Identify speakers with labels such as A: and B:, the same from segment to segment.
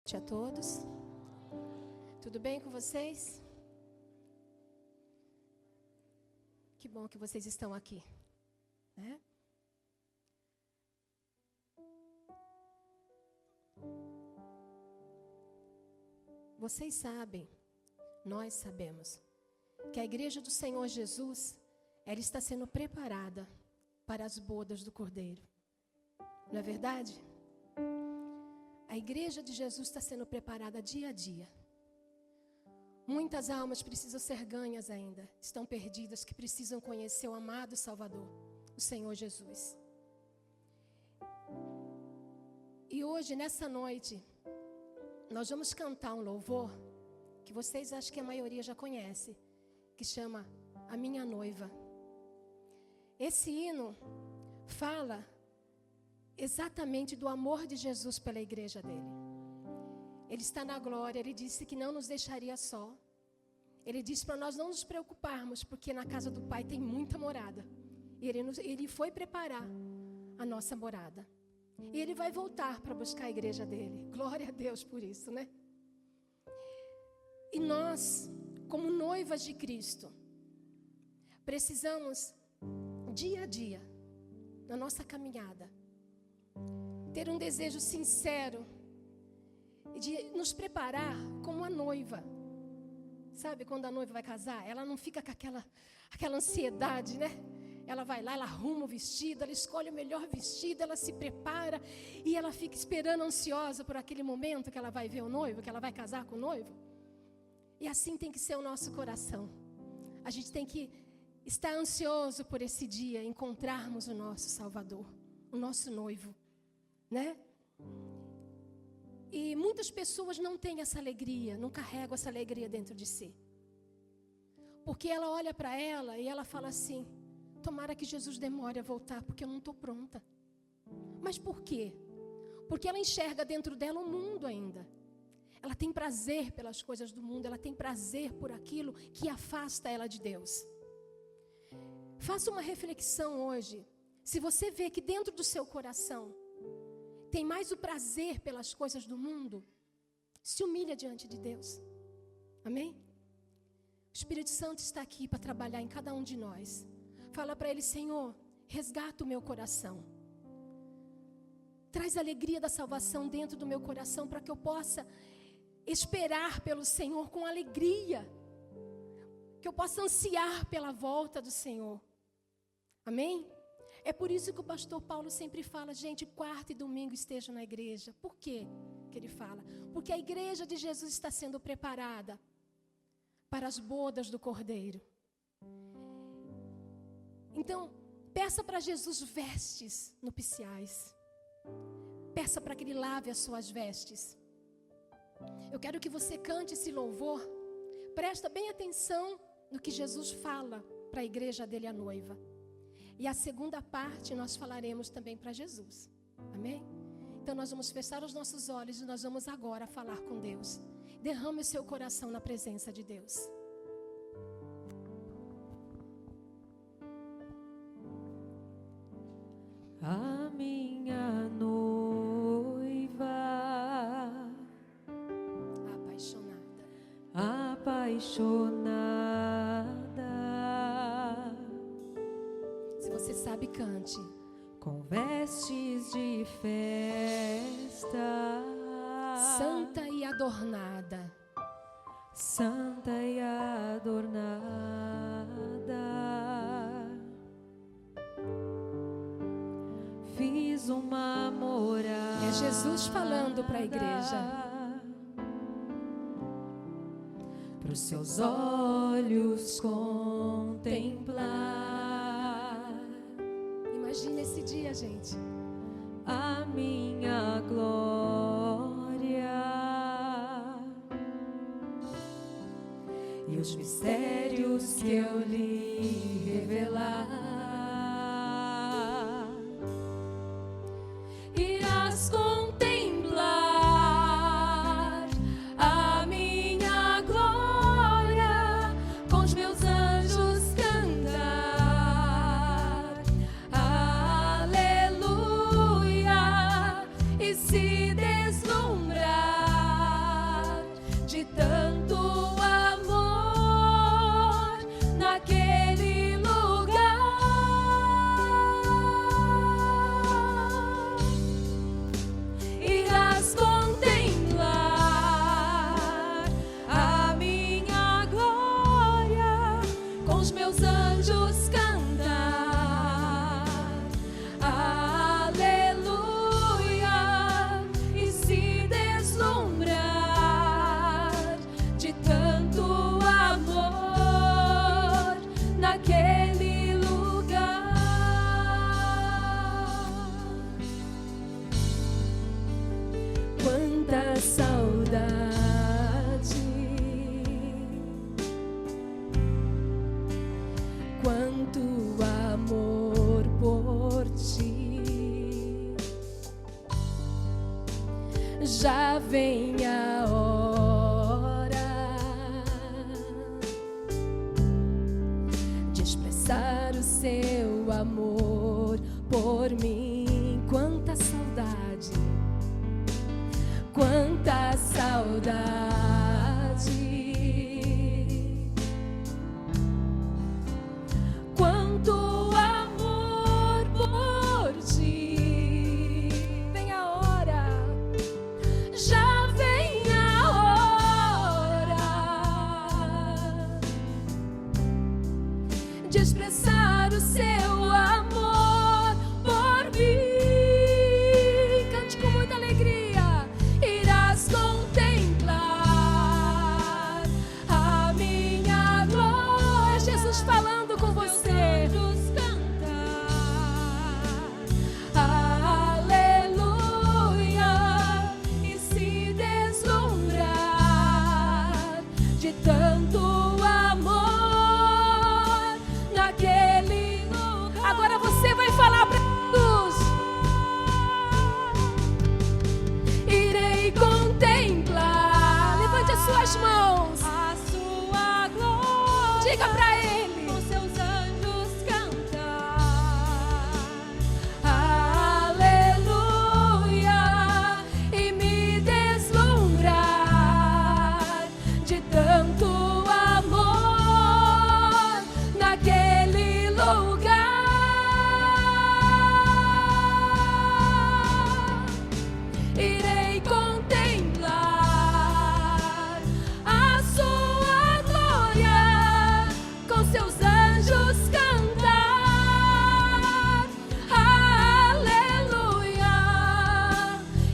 A: Boa noite a todos. Tudo bem com vocês? Que bom que vocês estão aqui, né? Vocês sabem, nós sabemos, que a igreja do Senhor Jesus, ela está sendo preparada para as bodas do Cordeiro. Não é verdade? A igreja de Jesus está sendo preparada dia a dia. Muitas almas precisam ser ganhas ainda, estão perdidas, que precisam conhecer o amado Salvador, o Senhor Jesus. E hoje, nessa noite, nós vamos cantar um louvor que vocês acham que a maioria já conhece, que chama A Minha Noiva. Esse hino fala exatamente do amor de Jesus pela igreja dele. Ele está na glória, ele disse que não nos deixaria só. Ele disse para nós não nos preocuparmos, porque na casa do Pai tem muita morada. E ele foi preparar a nossa morada. E ele vai voltar para buscar a igreja dele. Glória a Deus por isso, né? E nós, como noivas de Cristo, precisamos, dia a dia, na nossa caminhada, ter um desejo sincero de nos preparar como a noiva. Sabe, quando a noiva vai casar, ela não fica com aquela ansiedade, né? Ela vai lá, ela arruma o vestido, ela escolhe o melhor vestido, ela se prepara e ela fica esperando, ansiosa por aquele momento que ela vai ver o noivo, que ela vai casar com o noivo. E assim tem que ser o nosso coração. A gente tem que estar ansioso por esse dia, encontrarmos o nosso Salvador, o nosso noivo, né? E muitas pessoas não têm essa alegria, não carregam essa alegria dentro de si. Porque ela olha para ela e ela fala assim: tomara que Jesus demore a voltar, porque eu não estou pronta. Mas por quê? Porque ela enxerga dentro dela o mundo ainda. Ela tem prazer pelas coisas do mundo, ela tem prazer por aquilo que afasta ela de Deus. Faça uma reflexão hoje. Se você vê que dentro do seu coração tem mais o prazer pelas coisas do mundo, se humilha diante de Deus. Amém? O Espírito Santo está aqui para trabalhar em cada um de nós. Fala para Ele: Senhor, resgata o meu coração. Traz a alegria da salvação dentro do meu coração, para que eu possa esperar pelo Senhor com alegria. Que eu possa ansiar pela volta do Senhor. Amém? É por isso que o pastor Paulo sempre fala: gente, quarta e domingo estejam na igreja. Por quê que ele fala? Porque a igreja de Jesus está sendo preparada para as bodas do Cordeiro. Então, peça para Jesus vestes nupciais. Peça para que Ele lave as suas vestes. Eu quero que você cante esse louvor. Presta bem atenção no que Jesus fala para a igreja dele, a noiva. E a segunda parte nós falaremos também para Jesus. Amém? Então nós vamos fechar os nossos olhos e nós vamos agora falar com Deus. Derrame o seu coração na presença de Deus.
B: A minha noiva, apaixonada,
A: se você sabe, cante.
B: com vestes de festa,
A: Santa e adornada,
B: santa e adornada, fiz uma morada.
A: é Jesus falando para a igreja.
B: Para os seus olhos contemplar.
A: Imagina esse dia, gente.
B: A minha glória e os mistérios que eu lhe revelar. Irás contemplar a minha glória, com os meus anjos cantar aleluia e se deslumbrar.
A: minha hora de expressar o seu amor por mim. Quanta saudade, quanta saudade. Quanto amor por ti. Vem a hora, já vem a hora de expressar o seu amor por mim. Cante com muita alegria. Irás contemplar a minha glória. Jesus falando com você. Aleluia. E se deslumbrar de tanto amor naquele lugar. Agora você vai falar para Jesus. Irei contemplar. Levante as suas mãos.
B: A sua glória.
A: Diga para Ele.
B: Com seus anjos cantar.
A: Aleluia. E me deslumbrar de tanto amor naquele lugar. Irei contemplar a sua glória, com seus anjos cantar. Aleluia.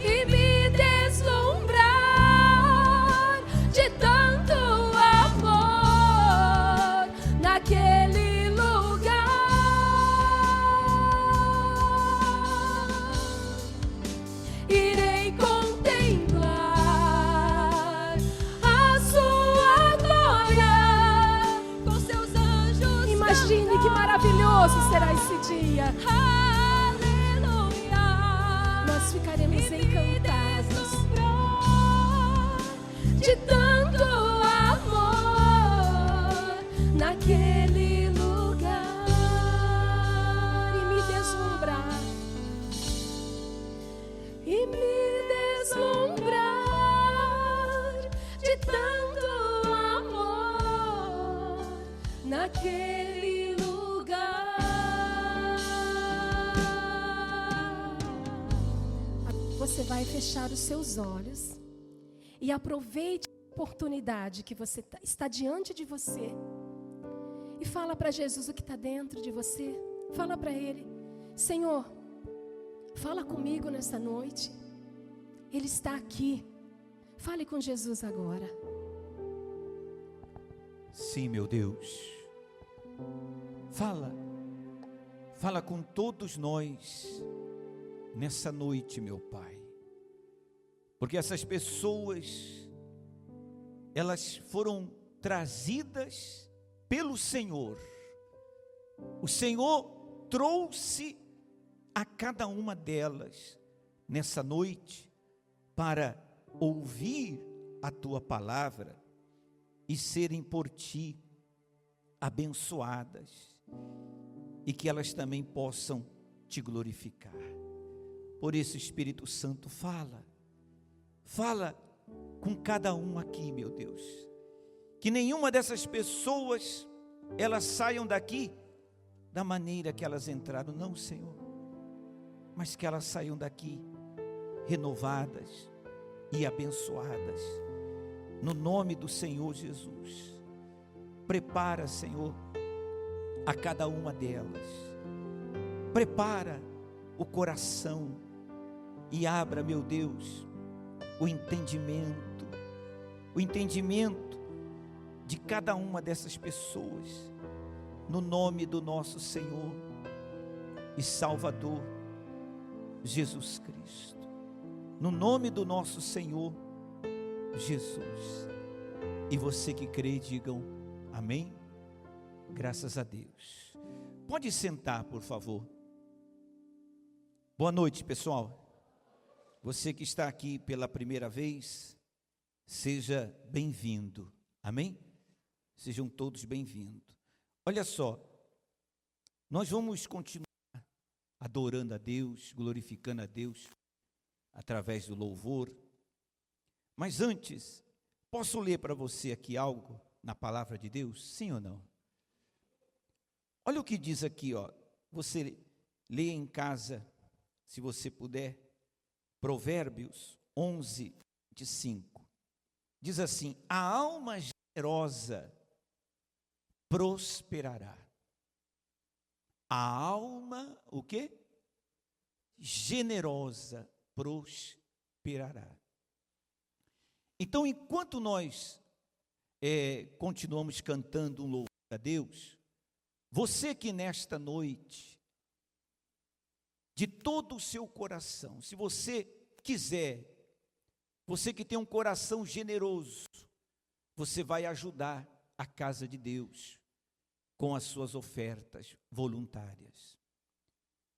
A: E me deslumbrar de tanto amor naquele lugar. Irei contemplar a sua glória,
B: Com seus anjos.
A: imagine que maravilhoso será esse dia.
B: Aleluia.
A: Nós ficaremos encantados
B: Deslumbrar
A: de tanto amor naquele lugar. E me deslumbrar. E me deslumbrar de tanto amor naquele lugar. Você vai fechar os seus olhos e aproveite a oportunidade que você está diante de você e fala para Jesus o que está dentro de você. Fala para Ele: Senhor, fala comigo nessa noite. Ele está aqui. Fale com Jesus agora.
C: Sim, meu Deus. Fala com todos nós nessa noite, meu Pai. Porque essas pessoas, elas foram trazidas pelo Senhor. O Senhor trouxe a cada uma delas nessa noite para ouvir a Tua palavra e serem por Ti abençoadas e que elas também possam Te glorificar. Por isso, Espírito Santo, fala com cada um aqui, meu Deus, que nenhuma dessas pessoas elas saiam daqui da maneira que elas entraram, não, Senhor, mas que elas saiam daqui renovadas e abençoadas, no nome do Senhor Jesus. Prepara, Senhor, a cada uma delas, prepara o coração e abra, meu Deus, o entendimento de cada uma dessas pessoas, no nome do nosso Senhor e Salvador Jesus Cristo, no nome do nosso Senhor Jesus. E você que crê, digam amém. Graças a Deus. Pode sentar, por favor. Boa noite, pessoal. Você que está aqui pela primeira vez, seja bem-vindo. Amém? Sejam todos bem-vindos. Olha só, nós vamos continuar adorando a Deus, glorificando a Deus através do louvor. Mas antes, posso ler para você aqui algo na palavra de Deus? Sim ou não? Olha o que diz aqui, ó. Você lê em casa, se você puder, Provérbios 11, 25. Diz assim: a alma generosa prosperará. A alma, o quê? Generosa prosperará. Então, enquanto nós continuamos cantando um louvor a Deus, você que nesta noite, de todo o seu coração, se você quiser, você que tem um coração generoso, você vai ajudar a casa de Deus com as suas ofertas voluntárias,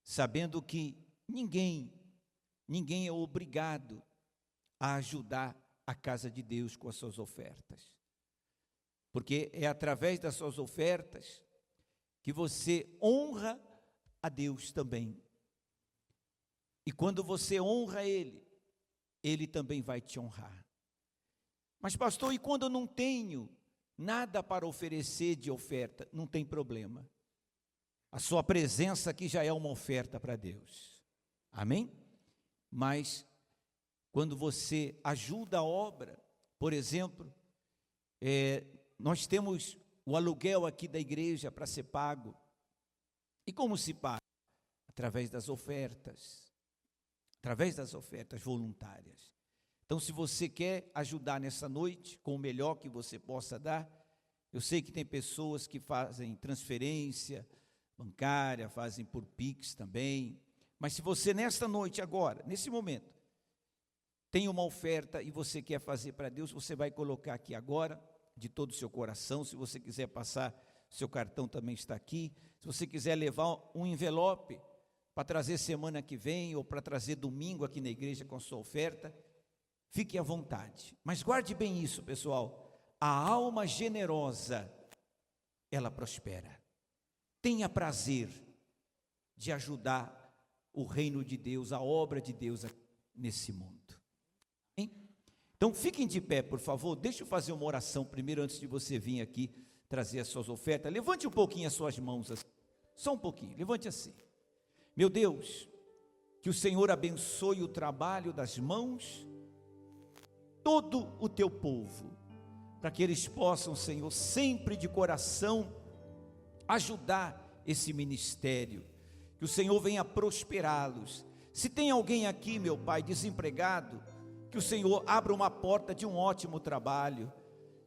C: sabendo que ninguém é obrigado a ajudar a casa de Deus com as suas ofertas, porque é através das suas ofertas que você honra a Deus também. E quando você honra Ele também vai te honrar. Mas pastor, e quando eu não tenho nada para oferecer de oferta? Não tem problema. A sua presença aqui já é uma oferta para Deus. Amém? Mas quando você ajuda a obra, por exemplo, nós temos o aluguel aqui da igreja para ser pago. E como se paga? Através das ofertas voluntárias. Então, se você quer ajudar nessa noite, com o melhor que você possa dar, eu sei que tem pessoas que fazem transferência bancária, fazem por Pix também, mas se você nesta noite agora, nesse momento, tem uma oferta e você quer fazer para Deus, você vai colocar aqui agora, de todo o seu coração. Se você quiser passar, seu cartão também está aqui. Se você quiser levar um envelope para trazer semana que vem, ou para trazer domingo aqui na igreja com a sua oferta, fique à vontade. Mas guarde bem isso, pessoal. A alma generosa, ela prospera. Tenha prazer de ajudar o reino de Deus, a obra de Deus nesse mundo. Hein? Então fiquem de pé, por favor. Deixa eu fazer uma oração primeiro, antes de você vir aqui trazer as suas ofertas. Levante um pouquinho as suas mãos, assim. Só um pouquinho, levante assim. Meu Deus, que o Senhor abençoe o trabalho das mãos, todo o teu povo, para que eles possam, Senhor, sempre de coração, ajudar esse ministério, que o Senhor venha prosperá-los. Se tem alguém aqui, meu Pai, desempregado, que o Senhor abra uma porta de um ótimo trabalho.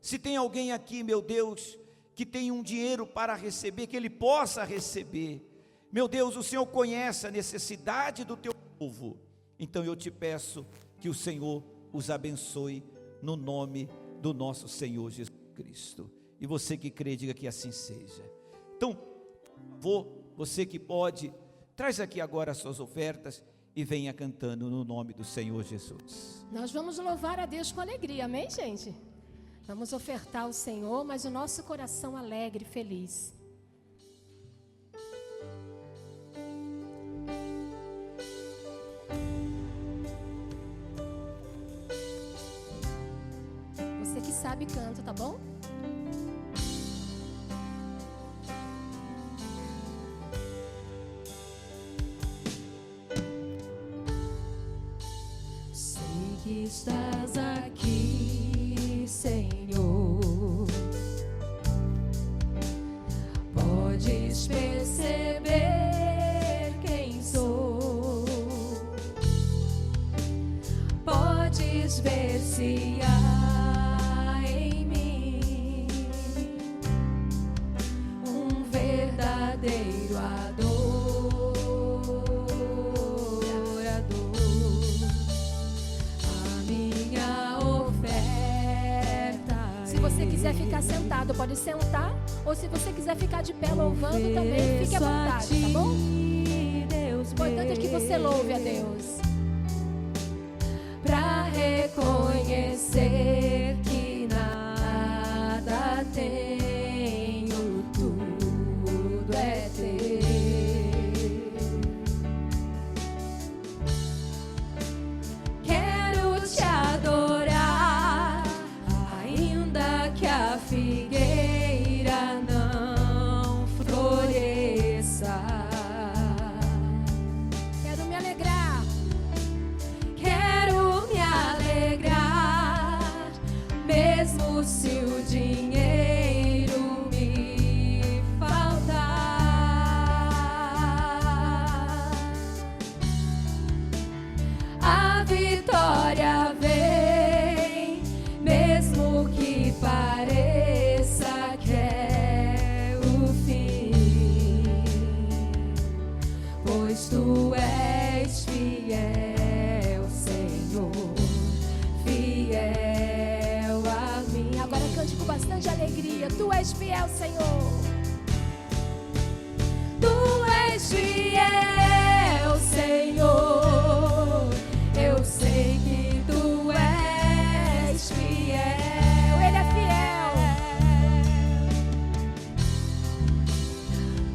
C: Se tem alguém aqui, meu Deus, que tem um dinheiro para receber, que ele possa receber. Meu Deus, o Senhor conhece a necessidade do teu povo, então eu te peço que o Senhor os abençoe no nome do nosso Senhor Jesus Cristo. E você que crê, diga que assim seja. Então, você que pode, traz aqui agora as suas ofertas e venha cantando no nome do Senhor Jesus.
A: Nós vamos louvar a Deus com alegria, amém, gente? Vamos ofertar ao Senhor, mas o nosso coração alegre, feliz. Você que sabe, canta, tá bom?
B: Que estás aqui, Senhor. Podes perceber quem sou. Podes ver se há em mim um verdadeiro adorador.
A: Se você quiser ficar sentado, pode sentar. Ou se você quiser ficar de pé louvando também, fique à vontade, tá bom? O importante é que você louve a Deus.
B: Pra reconhecer mesmo se o dinheiro me faltar. A vitória vem, mesmo que pareça que é o fim, pois tu és fiel, Senhor, fiel a mim.
A: Agora cante com bastante alegria. Tu és fiel, Senhor.
B: Tu és fiel, Senhor, eu sei que tu és fiel.
A: Ele é fiel.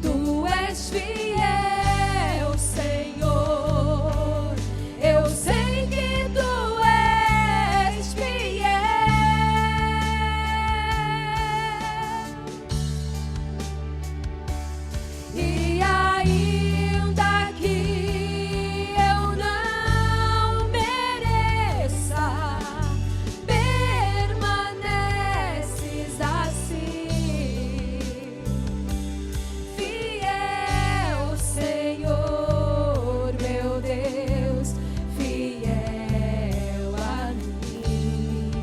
B: Tu és fiel, Senhor, eu sei que tu és fiel. E ainda que eu não mereça, permaneces assim, fiel, Senhor, meu Deus, fiel a mim.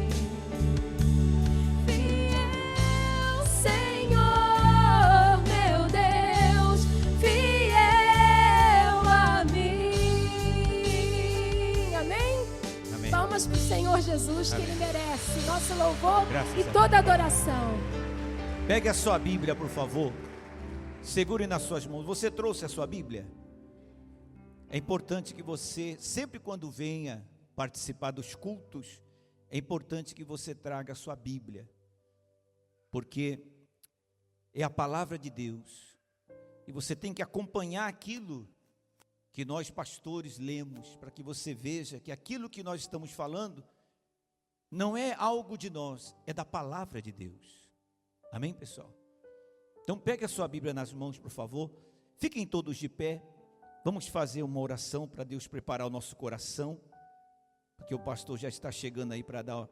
B: Fiel, Senhor, meu Deus, fiel a mim.
A: Amém?
C: Amém.
A: Palmas para o Senhor Jesus, que Ele merece nosso louvor
C: Graças
A: e
C: a
A: toda adoração.
C: Pegue a sua Bíblia, por favor. Segure nas suas mãos. Você trouxe a sua Bíblia? É importante que você, sempre quando venha participar dos cultos, é importante que você traga a sua Bíblia, porque é a palavra de Deus, e você tem que acompanhar aquilo que nós pastores lemos, para que você veja que aquilo que nós estamos falando não é algo de nós, é da palavra de Deus. Amém, pessoal? Então pegue a sua Bíblia nas mãos, por favor. Fiquem todos de pé. Vamos fazer uma oração para Deus preparar o nosso coração, porque o pastor já está chegando aí para dar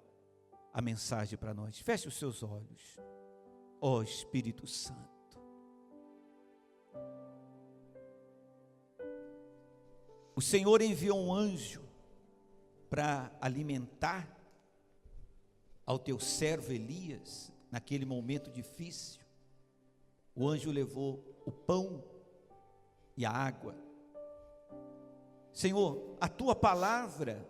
C: a mensagem para nós. Feche os seus olhos. Ó Espírito Santo, o Senhor enviou um anjo para alimentar ao teu servo Elias, naquele momento difícil. O anjo levou o pão e a água. Senhor, a tua palavra,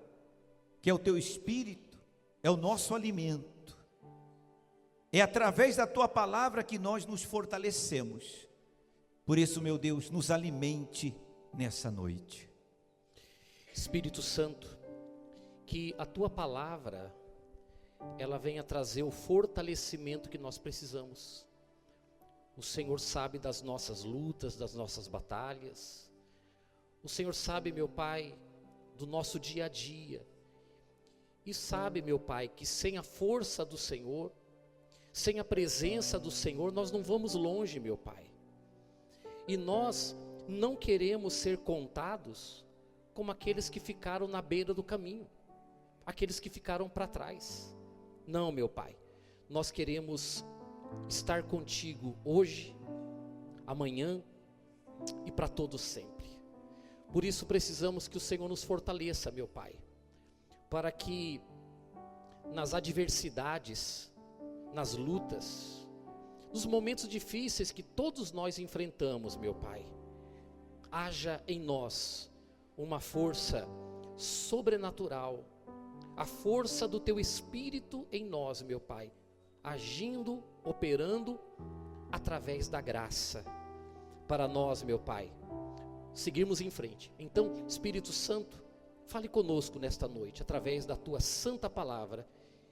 C: que é o teu Espírito, é o nosso alimento. É através da tua palavra que nós nos fortalecemos. Por isso, meu Deus, nos alimente nessa noite.
D: Espírito Santo, que a tua palavra, ela venha trazer o fortalecimento que nós precisamos. O Senhor sabe das nossas lutas, das nossas batalhas. O Senhor sabe, meu Pai, do nosso dia a dia. E sabe, meu Pai, que sem a força do Senhor, sem a presença do Senhor, nós não vamos longe, meu Pai. E nós não queremos ser contados como aqueles que ficaram na beira do caminho, aqueles que ficaram para trás. Não, meu Pai, nós queremos estar contigo hoje, amanhã e para todos sempre. Por isso precisamos que o Senhor nos fortaleça, meu Pai, para que nas adversidades, nas lutas, nos momentos difíceis que todos nós enfrentamos, meu Pai, haja em nós uma força sobrenatural, a força do Teu Espírito em nós, meu Pai, agindo, operando através da graça, para nós, meu Pai, seguirmos em frente. Então, Espírito Santo, fale conosco nesta noite, através da Tua santa palavra.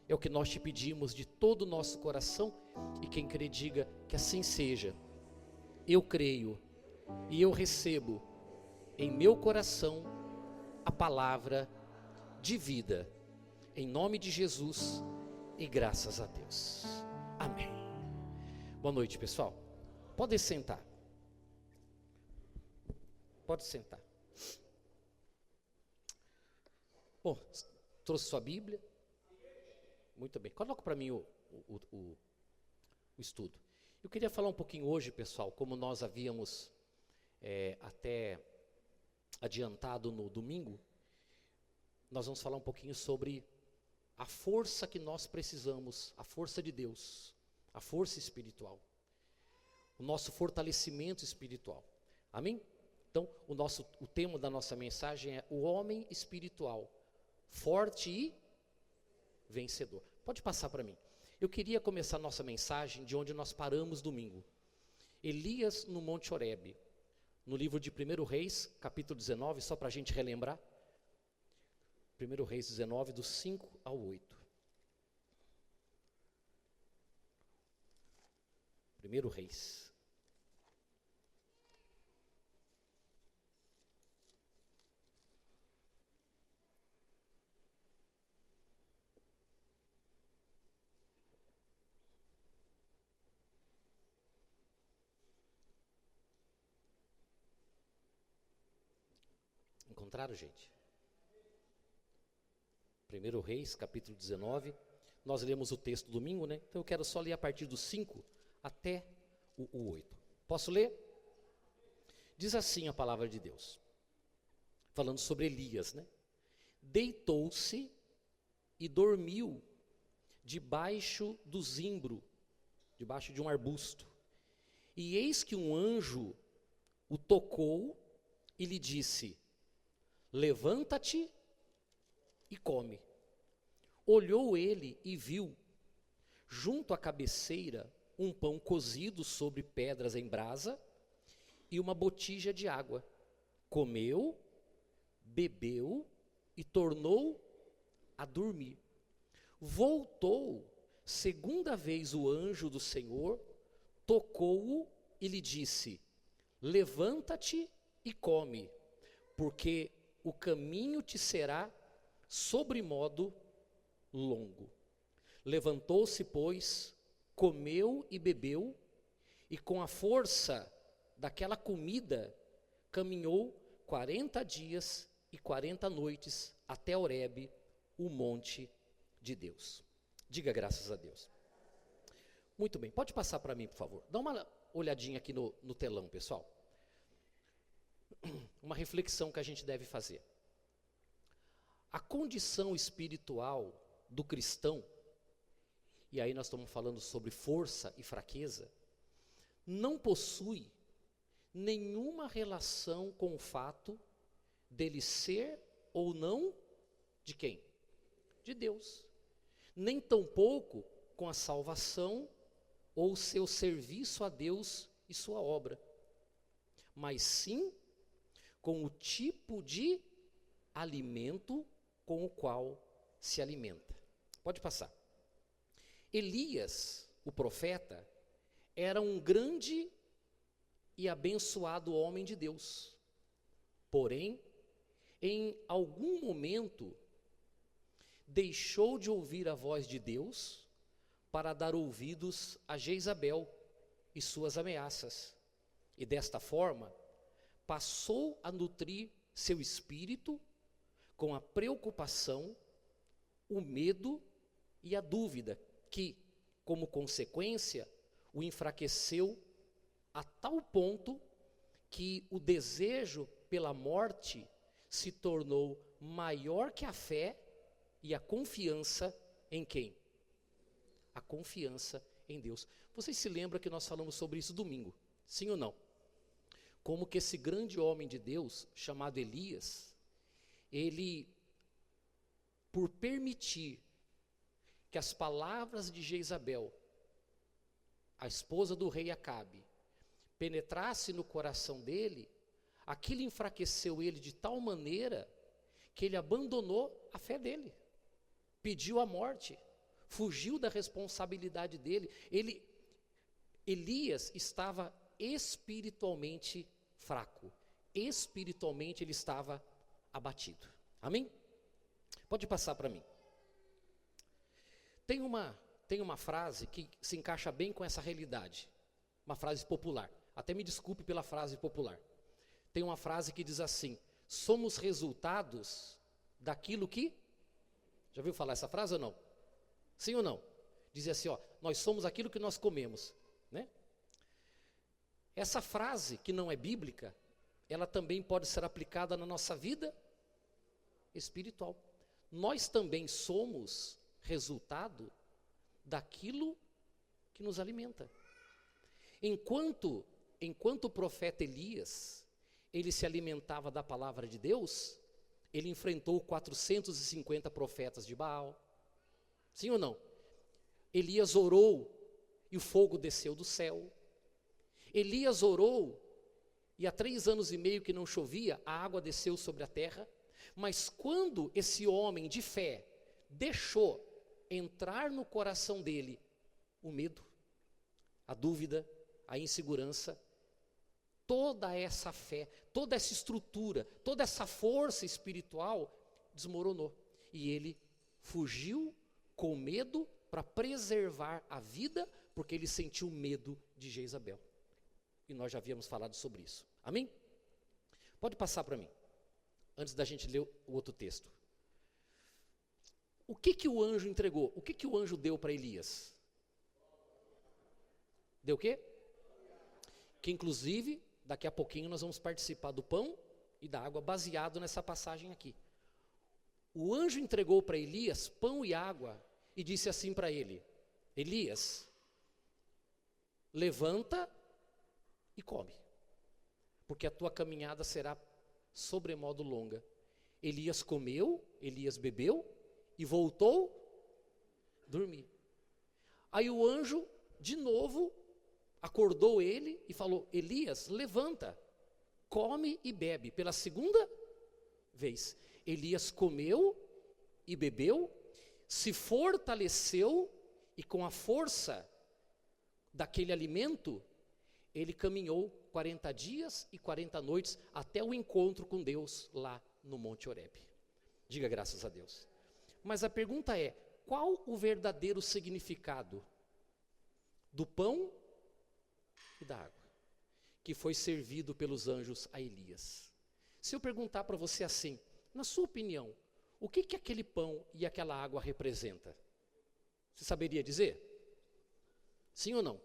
D: É o que nós te pedimos de todo o nosso coração, e quem crê diga que assim seja. Eu creio e eu recebo em meu coração a palavra de vida, em nome de Jesus, e graças a Deus. Amém. Boa noite, pessoal. Pode sentar. Pode sentar. Bom, trouxe sua Bíblia? Muito bem. Coloca para mim o estudo. Eu queria falar um pouquinho hoje, pessoal, como nós havíamos até adiantado no domingo, nós vamos falar um pouquinho sobre a força que nós precisamos, a força de Deus, a força espiritual, o nosso fortalecimento espiritual. Amém? Então, o tema da nossa mensagem é o homem espiritual, forte e vencedor. Pode passar para mim. Eu queria começar nossa mensagem de onde nós paramos domingo. Elias no Monte Horebe, no livro de 1 Reis, capítulo 19, só para a gente relembrar. 1 Reis 19, do 5 ao 8. 1 Reis. Encontraram, gente? 1 Reis, capítulo 19. Nós lemos o texto domingo, né? Então eu quero só ler a partir do 5 até o 8. Posso ler? Diz assim a palavra de Deus, falando sobre Elias, né? Deitou-se e dormiu debaixo do zimbro, debaixo de um arbusto. E eis que um anjo o tocou e lhe disse: levanta-te e come. Olhou ele e viu, junto à cabeceira, um pão cozido sobre pedras em brasa e uma botija de água. Comeu, bebeu e tornou a dormir. Voltou, segunda vez o anjo do Senhor, tocou-o e lhe disse: levanta-te e come, porque o caminho te será sobremodo longo. Levantou-se, pois, comeu e bebeu, e com a força daquela comida, caminhou 40 dias e 40 noites até Horebe, o monte de Deus. Diga graças a Deus. Muito bem, pode passar para mim, por favor. Dá uma olhadinha aqui no telão, pessoal. Uma reflexão que a gente deve fazer. A condição espiritual do cristão, e aí nós estamos falando sobre força e fraqueza, não possui nenhuma relação com o fato dele ser ou não de quem? De Deus. Nem tampouco com a salvação ou seu serviço a Deus e sua obra, mas sim com o tipo de alimento com o qual se alimenta. Pode passar. Elias, o profeta, era um grande e abençoado homem de Deus. Porém, em algum momento, deixou de ouvir a voz de Deus para dar ouvidos a Jezabel e suas ameaças. E desta forma, passou a nutrir seu espírito com a preocupação, o medo e a dúvida, que, como consequência, o enfraqueceu a tal ponto que o desejo pela morte se tornou maior que a fé e a confiança em quem? A confiança em Deus. Vocês se lembram que nós falamos sobre isso domingo, sim ou não? Como que esse grande homem de Deus, chamado Elias, ele, por permitir que as palavras de Jezabel, a esposa do rei Acabe, penetrasse no coração dele, aquilo enfraqueceu ele de tal maneira que ele abandonou a fé dele, pediu a morte, fugiu da responsabilidade dele. Elias estava espiritualmente fraco, espiritualmente ele estava abatido. Amém? Pode passar para mim. Tem uma frase que se encaixa bem com essa realidade, uma frase popular. Até me desculpe pela frase popular. Tem uma frase que diz assim: somos resultados daquilo que... Já ouviu falar essa frase ou não? Sim ou não? Dizia assim, ó, nós somos aquilo que nós comemos, né? Essa frase, que não é bíblica, ela também pode ser aplicada na nossa vida espiritual. Nós também somos resultado daquilo que nos alimenta. Enquanto o profeta Elias, ele se alimentava da palavra de Deus, ele enfrentou 450 profetas de Baal. Sim ou não? Elias orou e o fogo desceu do céu. Elias orou e há 3 anos e meio que não chovia, a água desceu sobre a terra. Mas quando esse homem de fé deixou entrar no coração dele o medo, a dúvida, a insegurança, toda essa fé, toda essa estrutura, toda essa força espiritual desmoronou. E ele fugiu com medo para preservar a vida, porque ele sentiu medo de Jezabel. E nós já havíamos falado sobre isso. Amém? Pode passar para mim, antes da gente ler o outro texto. O que o anjo entregou? O que o anjo deu para Elias? Deu o quê? Que inclusive, daqui a pouquinho nós vamos participar do pão e da água baseado nessa passagem aqui. O anjo entregou para Elias pão e água e disse assim para ele: Elias, levanta e come, porque a tua caminhada será sobremodo longa. Elias comeu, Elias bebeu e voltou a dormir. Aí o anjo, de novo, acordou ele e falou: Elias, levanta, come e bebe. Pela segunda vez, Elias comeu e bebeu, se fortaleceu e com a força daquele alimento, ele caminhou 40 dias e 40 noites até o encontro com Deus lá no Monte Horebe. Diga graças a Deus. Mas a pergunta é: qual o verdadeiro significado do pão e da água que foi servido pelos anjos a Elias? Se eu perguntar para você assim, na sua opinião, o que aquele pão e aquela água representa? Você saberia dizer? Sim ou não?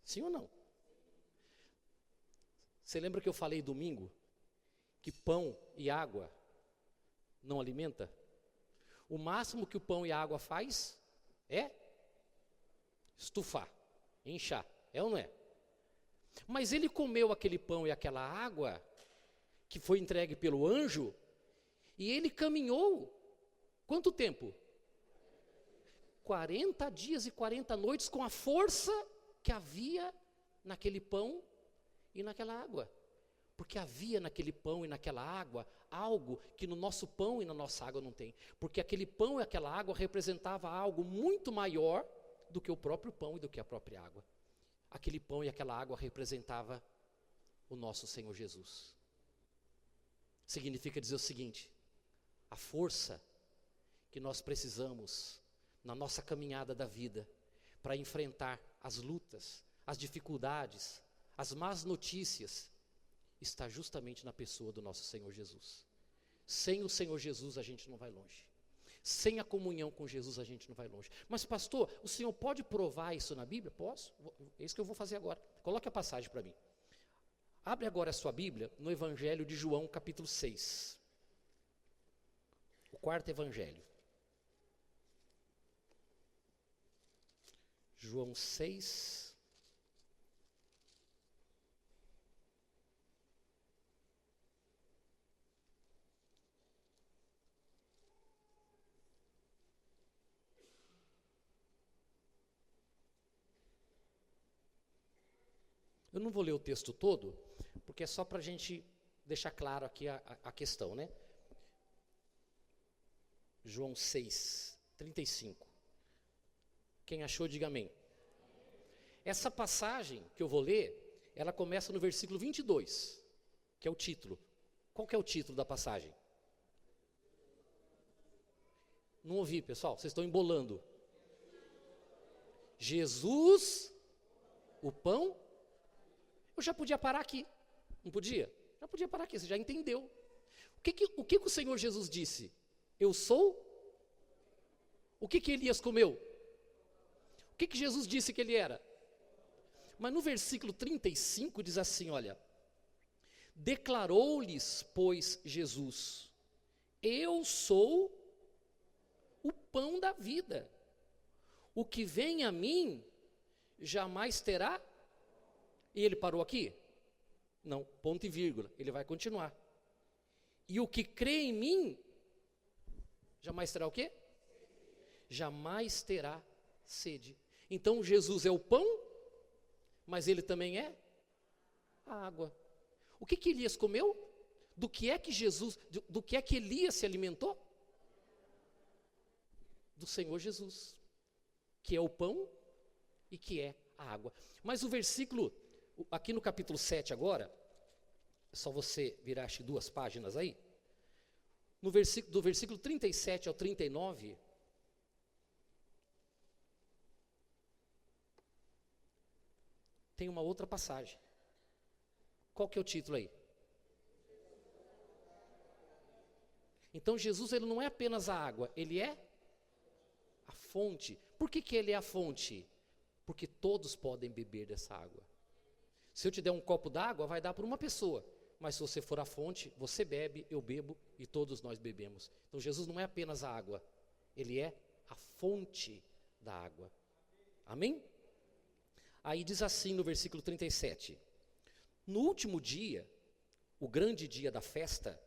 D: Sim ou não? Você lembra que eu falei domingo que pão e água não alimenta? O máximo que o pão e a água faz é estufar, inchar, é ou não é? Mas ele comeu aquele pão e aquela água que foi entregue pelo anjo, e ele caminhou quanto tempo? 40 dias e 40 noites com a força que havia naquele pão e naquela água. Porque havia naquele pão e naquela água algo que no nosso pão e na nossa água não tem. Porque aquele pão e aquela água representava algo muito maior do que o próprio pão e do que a própria água. Aquele pão e aquela água representava o nosso Senhor Jesus. Significa dizer o seguinte: a força que nós precisamos na nossa caminhada da vida para enfrentar as lutas, as dificuldades, as más notícias, está justamente na pessoa do nosso Senhor Jesus. Sem o Senhor Jesus a gente não vai longe. Sem a comunhão com Jesus a gente não vai longe. Mas pastor, o senhor pode provar isso na Bíblia? Posso? É isso que eu vou fazer agora. Coloque a passagem para mim. Abre agora a sua Bíblia no Evangelho de João, capítulo 6. O quarto Evangelho. João 6. Eu não vou ler o texto todo, porque é só para a gente deixar claro aqui a questão, né? João 6, 35. Quem achou, diga amém. Essa passagem que eu vou ler, ela começa no versículo 22, que é o título. Qual que é o título da passagem? Não ouvi, pessoal, vocês estão embolando. Jesus, o pão. Eu já podia parar aqui, não podia? Já podia parar aqui, você já entendeu. O que o Senhor Jesus disse? Eu sou O que Elias comeu? O que Jesus disse que ele era? Mas no versículo 35 diz assim, olha: declarou-lhes, pois, Jesus: eu sou o pão da vida. O que vem a mim jamais terá. E ele parou aqui? Não, ponto e vírgula, ele vai continuar. E o que crê em mim jamais terá o quê? Jamais terá sede. Então Jesus é o pão, mas ele também é a água. O que Elias comeu? Do que é que Elias se alimentou? Do Senhor Jesus, que é o pão e que é a água. Mas o versículo, aqui no capítulo 7 agora, é só você virar acho, 2 páginas aí, do versículo 37 ao 39, tem uma outra passagem. Qual que é o título aí? Então Jesus, ele não é apenas a água, ele é a fonte. Por que ele é a fonte? Porque todos podem beber dessa água. Se eu te der um copo d'água, vai dar para uma pessoa. Mas se você for a fonte, você bebe, eu bebo e todos nós bebemos. Então Jesus não é apenas a água, ele é a fonte da água. Amém? Aí diz assim no versículo 37: no último dia, o grande dia da festa,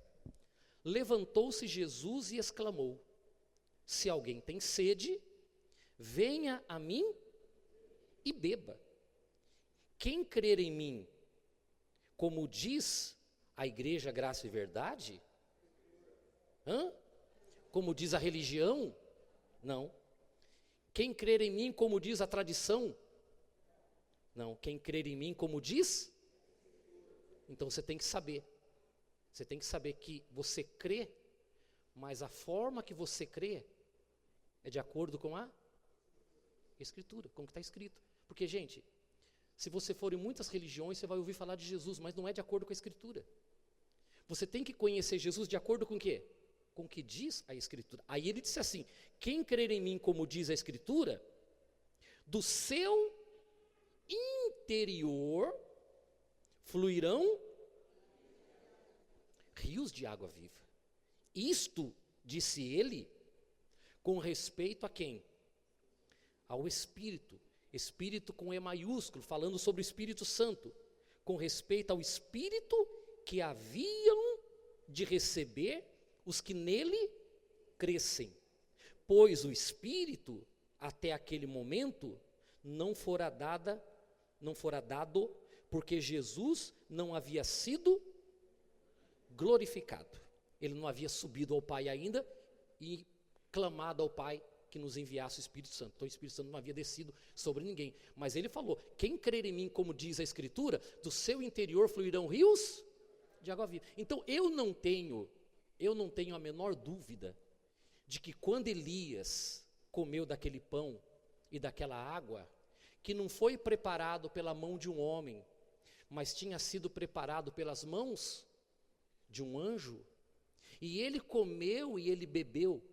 D: levantou-se Jesus e exclamou: se alguém tem sede, venha a mim e beba. Quem crer em mim, como diz a igreja Graça e Verdade? Como diz a religião? Não. Quem crer em mim, como diz a tradição? Não. Quem crer em mim, como diz? Então você tem que saber. Você tem que saber que você crê, mas a forma que você crê é de acordo com a Escritura, com o que está escrito. Porque, gente, se você for em muitas religiões, você vai ouvir falar de Jesus, mas não é de acordo com a Escritura. Você tem que conhecer Jesus de acordo com o quê? Com o que diz a Escritura. Aí ele disse assim: quem crer em mim, como diz a Escritura, do seu interior fluirão rios de água viva. Isto, disse ele, com respeito a quem? Ao Espírito. Espírito com E maiúsculo, falando sobre o Espírito Santo. Com respeito ao Espírito que haviam de receber os que nele crescem. Pois o Espírito, até aquele momento, não fora dado, porque Jesus não havia sido glorificado. Ele não havia subido ao Pai ainda e clamado ao Pai que nos enviasse o Espírito Santo. Então o Espírito Santo não havia descido sobre ninguém. Mas ele falou: quem crer em mim, como diz a Escritura, do seu interior fluirão rios de água viva. Então eu não tenho a menor dúvida de que quando Elias comeu daquele pão e daquela água, que não foi preparado pela mão de um homem, mas tinha sido preparado pelas mãos de um anjo, e ele comeu e ele bebeu,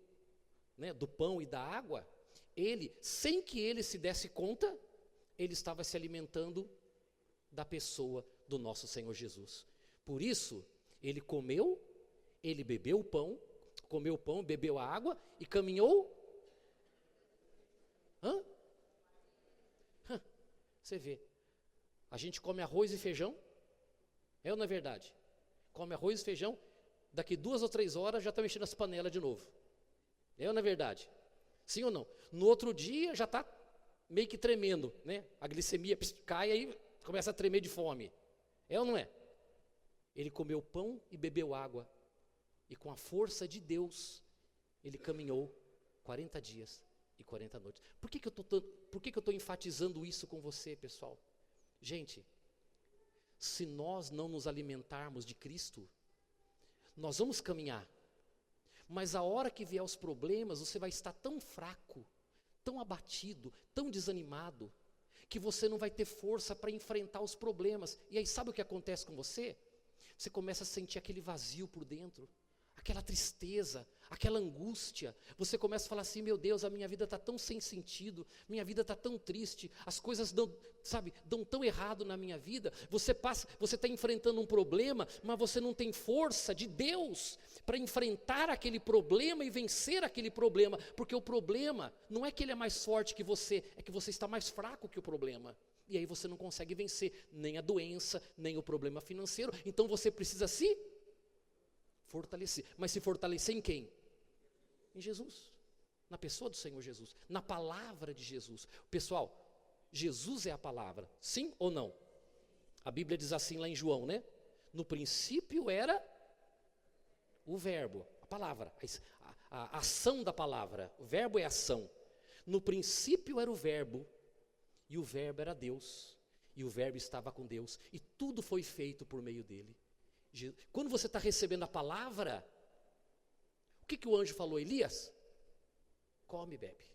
D: né, do pão e da água, ele, sem que ele se desse conta, ele estava se alimentando da pessoa do nosso Senhor Jesus. Por isso, ele comeu, ele bebeu o pão, comeu o pão, bebeu a água e caminhou. Você vê, a gente come arroz e feijão, é ou não é verdade? Come arroz e feijão, daqui 2 ou 3 horas já está mexendo as panelas de novo. É ou não é verdade? Sim ou não? No outro dia já está meio que tremendo, né? A glicemia cai aí, começa a tremer de fome. É ou não é? Ele comeu pão e bebeu água. E com a força de Deus, ele caminhou 40 dias e 40 noites. Por que eu estou enfatizando isso com você, pessoal? Gente, se nós não nos alimentarmos de Cristo, nós vamos caminhar. Mas a hora que vier os problemas, você vai estar tão fraco, tão abatido, tão desanimado, que você não vai ter força para enfrentar os problemas. E aí sabe o que acontece com você? Você começa a sentir aquele vazio por dentro, aquela tristeza, aquela angústia, você começa a falar assim, meu Deus, a minha vida está tão sem sentido, minha vida está tão triste, as coisas dão tão errado na minha vida, você está enfrentando um problema, mas você não tem força de Deus para enfrentar aquele problema e vencer aquele problema, porque o problema não é que ele é mais forte que você, é que você está mais fraco que o problema. E aí você não consegue vencer nem a doença, nem o problema financeiro, então você precisa se fortalecer. Mas se fortalecer em quem? Em Jesus, na pessoa do Senhor Jesus, na palavra de Jesus. Pessoal, Jesus é a palavra, sim ou não? A Bíblia diz assim lá em João, né? No princípio era o verbo, a palavra, a ação da palavra, o verbo é ação. No princípio era o verbo, e o verbo era Deus, e o verbo estava com Deus, e tudo foi feito por meio dele. Quando você está recebendo a palavra, o que o anjo falou? Elias, come e bebe.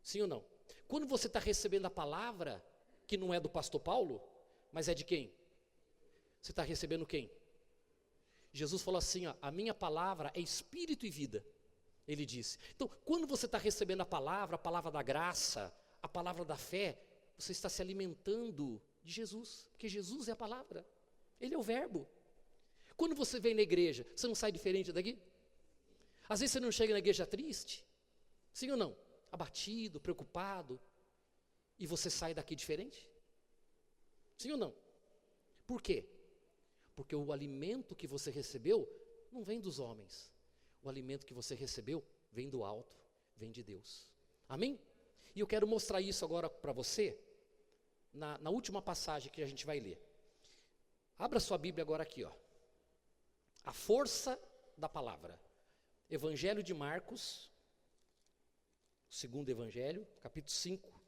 D: Sim ou não? Quando você está recebendo a palavra, que não é do pastor Paulo, mas é de quem? Você está recebendo quem? Jesus falou assim, ó, a minha palavra é espírito e vida, ele disse. Então, quando você está recebendo a palavra da graça, a palavra da fé, você está se alimentando de Jesus, porque Jesus é a palavra. Ele é o verbo. Quando você vem na igreja, você não sai diferente daqui? Às vezes você não chega na igreja triste, sim ou não? Abatido, preocupado, e você sai daqui diferente? Sim ou não? Por quê? Porque o alimento que você recebeu não vem dos homens. O alimento que você recebeu vem do alto, vem de Deus. Amém? E eu quero mostrar isso agora para você, na última passagem que a gente vai ler. Abra sua Bíblia agora aqui, ó. A força da palavra. Evangelho de Marcos, segundo evangelho, capítulo 5.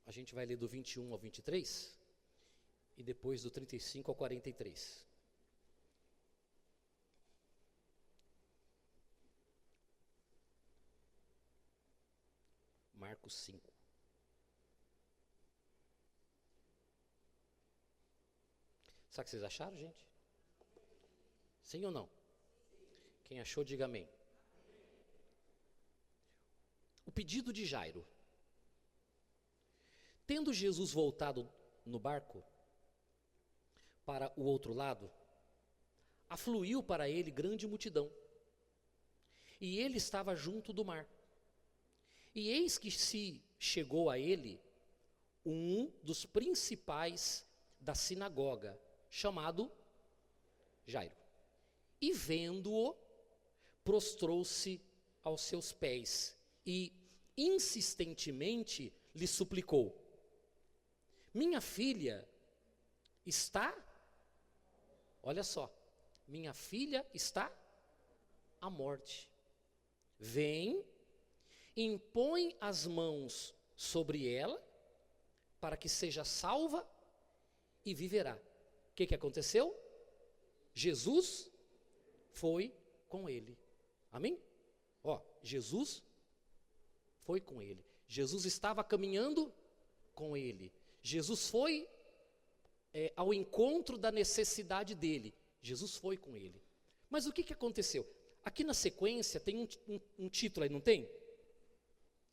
D: A gente vai ler do 21 ao 23 e depois do 35 ao 43. Marcos 5. Sabe o que vocês acharam, gente? Sim ou não? Quem achou, diga amém. O pedido de Jairo. Tendo Jesus voltado no barco para o outro lado, afluiu para ele grande multidão, e ele estava junto do mar. E eis que se chegou a ele um dos principais da sinagoga, chamado Jairo. E vendo-o, prostrou-se aos seus pés e insistentemente lhe suplicou: minha filha está, olha só, minha filha está à morte. Vem, impõe as mãos sobre ela, para que seja salva e viverá. O que aconteceu? Jesus foi com ele. Amém? Ó, Jesus foi com ele. Jesus estava caminhando com ele. Jesus foi ao encontro da necessidade dele. Jesus foi com ele. Mas o que aconteceu? Aqui na sequência tem um título aí, não tem?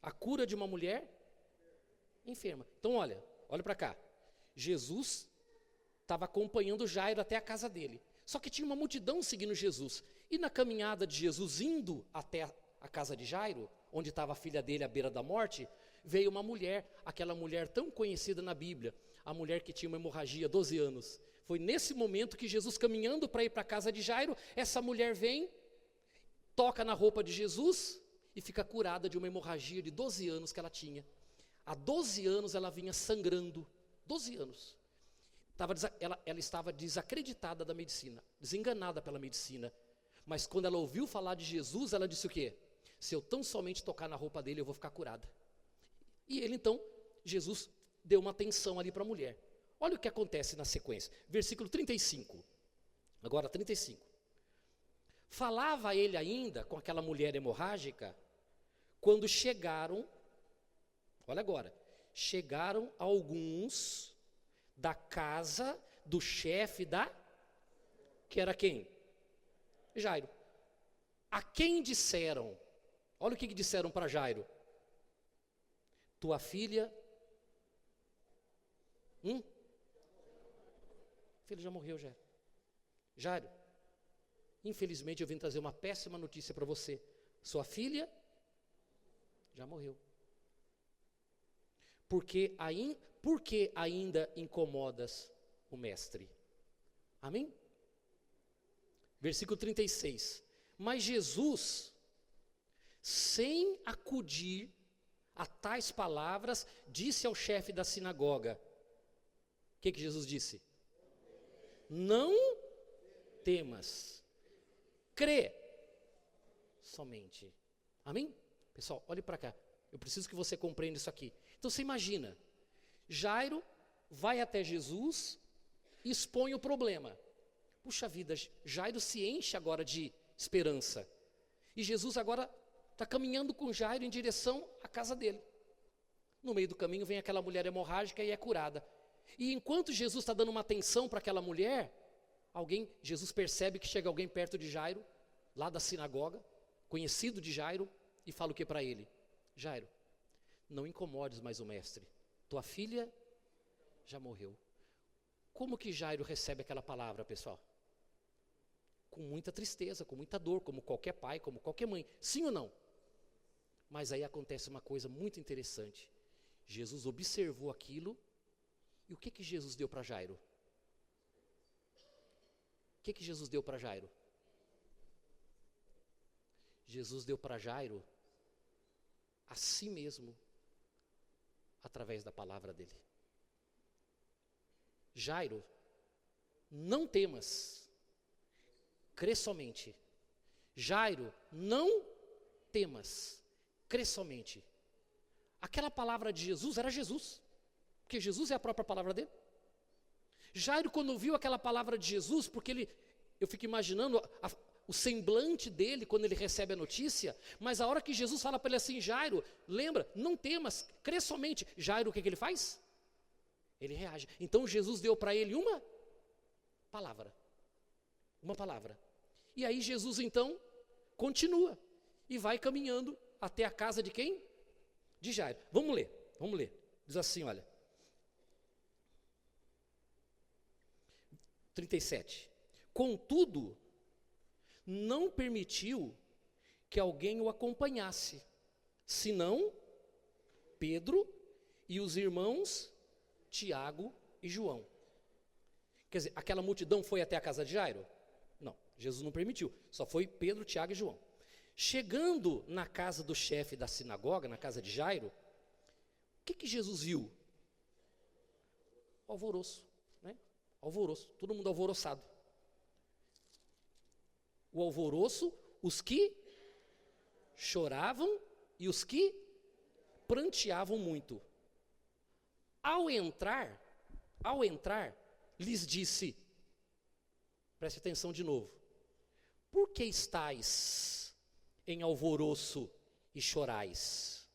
D: A cura de uma mulher enferma. Então olha para cá. Jesus estava acompanhando Jairo até a casa dele. Só que tinha uma multidão seguindo Jesus. E na caminhada de Jesus indo até a casa de Jairo, onde estava a filha dele à beira da morte, veio uma mulher, aquela mulher tão conhecida na Bíblia, a mulher que tinha uma hemorragia há 12 anos. Foi nesse momento que Jesus, caminhando para ir para a casa de Jairo, essa mulher vem, toca na roupa de Jesus e fica curada de uma hemorragia de 12 anos que ela tinha. Há 12 anos ela vinha sangrando, 12 anos. Ela estava desacreditada da medicina, desenganada pela medicina. Mas quando ela ouviu falar de Jesus, ela disse o quê? Se eu tão somente tocar na roupa dele, eu vou ficar curada. E ele então, Jesus deu uma atenção ali para a mulher. Olha o que acontece na sequência. Versículo 35. Agora 35. Falava ele ainda com aquela mulher hemorrágica, quando chegaram Olha agora. Chegaram alguns da casa do chefe que era quem? Jairo. A quem disseram? Olha o que disseram para Jairo. Tua filha... Filho já morreu, Jairo. Jairo, infelizmente eu vim trazer uma péssima notícia para você. Sua filha já morreu. Por que ainda incomodas o mestre? Amém? Versículo 36. Mas Jesus, sem acudir a tais palavras, disse ao chefe da sinagoga. O que Jesus disse? Não temas, crê somente. Amém? Pessoal, olhe para cá. Eu preciso que você compreenda isso aqui. Então você imagina, Jairo vai até Jesus e expõe o problema. Puxa vida, Jairo se enche agora de esperança. E Jesus agora está caminhando com Jairo em direção à casa dele. No meio do caminho vem aquela mulher hemorrágica e é curada. E enquanto Jesus está dando uma atenção para aquela mulher, Jesus percebe que chega alguém perto de Jairo, lá da sinagoga, conhecido de Jairo, e fala o que para ele? Jairo, não incomodes mais o mestre, tua filha já morreu. Como que Jairo recebe aquela palavra, pessoal? Com muita tristeza, com muita dor, como qualquer pai, como qualquer mãe, sim ou não? Mas aí acontece uma coisa muito interessante. Jesus observou aquilo, e o que Jesus deu para Jairo? O que Jesus deu para Jairo? Jesus deu para Jairo a si mesmo, através da palavra dele. Jairo, não temas, crê somente. Jairo, não temas, crê somente. Aquela palavra de Jesus era Jesus, porque Jesus é a própria palavra dele. Jairo, quando ouviu aquela palavra de Jesus, porque eu fico imaginando o semblante dele quando ele recebe a notícia, mas a hora que Jesus fala para ele assim, Jairo, lembra, não temas, crê somente. Jairo, o que ele faz? Ele reage. Então Jesus deu para ele uma palavra. Uma palavra. E aí Jesus então continua e vai caminhando até a casa de quem? De Jairo. Vamos ler. Diz assim, olha. 37. Contudo, não permitiu que alguém o acompanhasse, senão Pedro e os irmãos Tiago e João. Quer dizer, aquela multidão foi até a casa de Jairo? Não, Jesus não permitiu, só foi Pedro, Tiago e João. Chegando na casa do chefe da sinagoga, na casa de Jairo, o que Jesus viu? Alvoroço, né? Alvoroço, todo mundo alvoroçado. O alvoroço, os que choravam e os que pranteavam muito. Ao entrar, lhes disse, preste atenção de novo, por que estáis em alvoroço e chorais?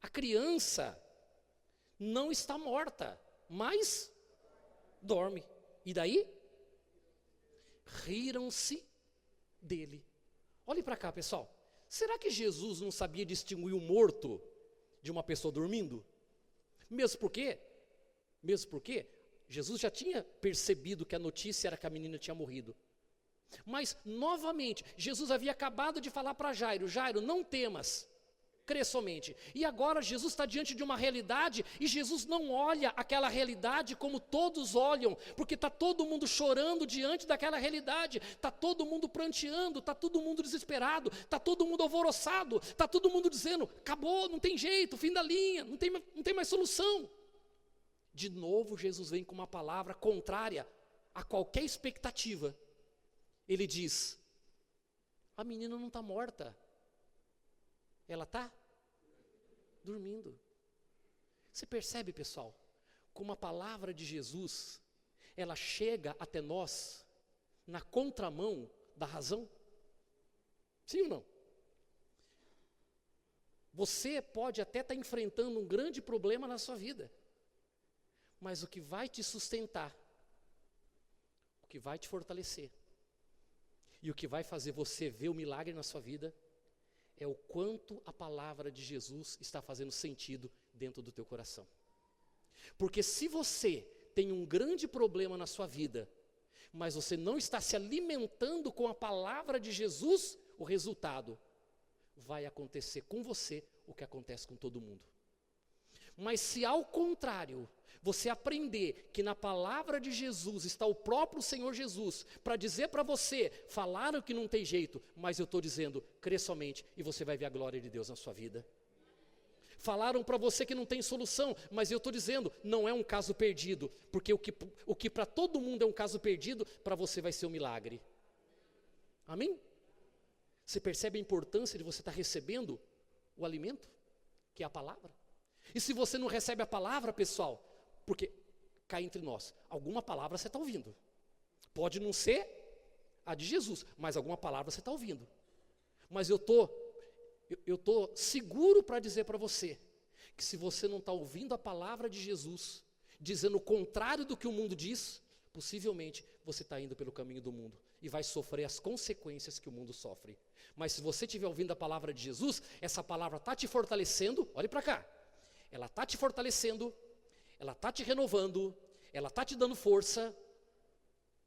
D: A criança não está morta, mas dorme. E daí? Riram-se dele. Olhe para cá, pessoal. Será que Jesus não sabia distinguir o morto de uma pessoa dormindo? Mesmo porque Jesus já tinha percebido que a notícia era que a menina tinha morrido. Mas, novamente, Jesus havia acabado de falar para Jairo, Jairo, não temas, crê somente. E agora Jesus está diante de uma realidade e Jesus não olha aquela realidade como todos olham, porque está todo mundo chorando diante daquela realidade, está todo mundo pranteando, está todo mundo desesperado, está todo mundo alvoroçado, está todo mundo dizendo, acabou, não tem jeito, fim da linha, não tem mais solução. De novo Jesus vem com uma palavra contrária a qualquer expectativa. Ele diz, a menina não está morta, ela está dormindo. Você percebe, pessoal, como a palavra de Jesus, ela chega até nós na contramão da razão? Sim ou não? Você pode até estar enfrentando um grande problema na sua vida, mas o que vai te sustentar, o que vai te fortalecer, e o que vai fazer você ver o milagre na sua vida, é o quanto a palavra de Jesus está fazendo sentido dentro do teu coração. Porque se você tem um grande problema na sua vida, mas você não está se alimentando com a palavra de Jesus, o resultado vai acontecer com você o que acontece com todo mundo. Mas se ao contrário, você aprender que na palavra de Jesus está o próprio Senhor Jesus, para dizer para você, falaram que não tem jeito, mas eu estou dizendo, crê somente e você vai ver a glória de Deus na sua vida. Falaram para você que não tem solução, mas eu estou dizendo, não é um caso perdido, porque o que para todo mundo é um caso perdido, para você vai ser um milagre. Amém? Você percebe a importância de você estar recebendo o alimento, que é a palavra? E se você não recebe a palavra, pessoal, porque, cá entre nós, alguma palavra você está ouvindo. Pode não ser a de Jesus, mas alguma palavra você está ouvindo. Mas eu estou seguro para dizer para você, que se você não está ouvindo a palavra de Jesus, dizendo o contrário do que o mundo diz, possivelmente você está indo pelo caminho do mundo e vai sofrer as consequências que o mundo sofre. Mas se você estiver ouvindo a palavra de Jesus, essa palavra está te fortalecendo, olhe para cá, ela está te fortalecendo, ela está te renovando, ela está te dando força,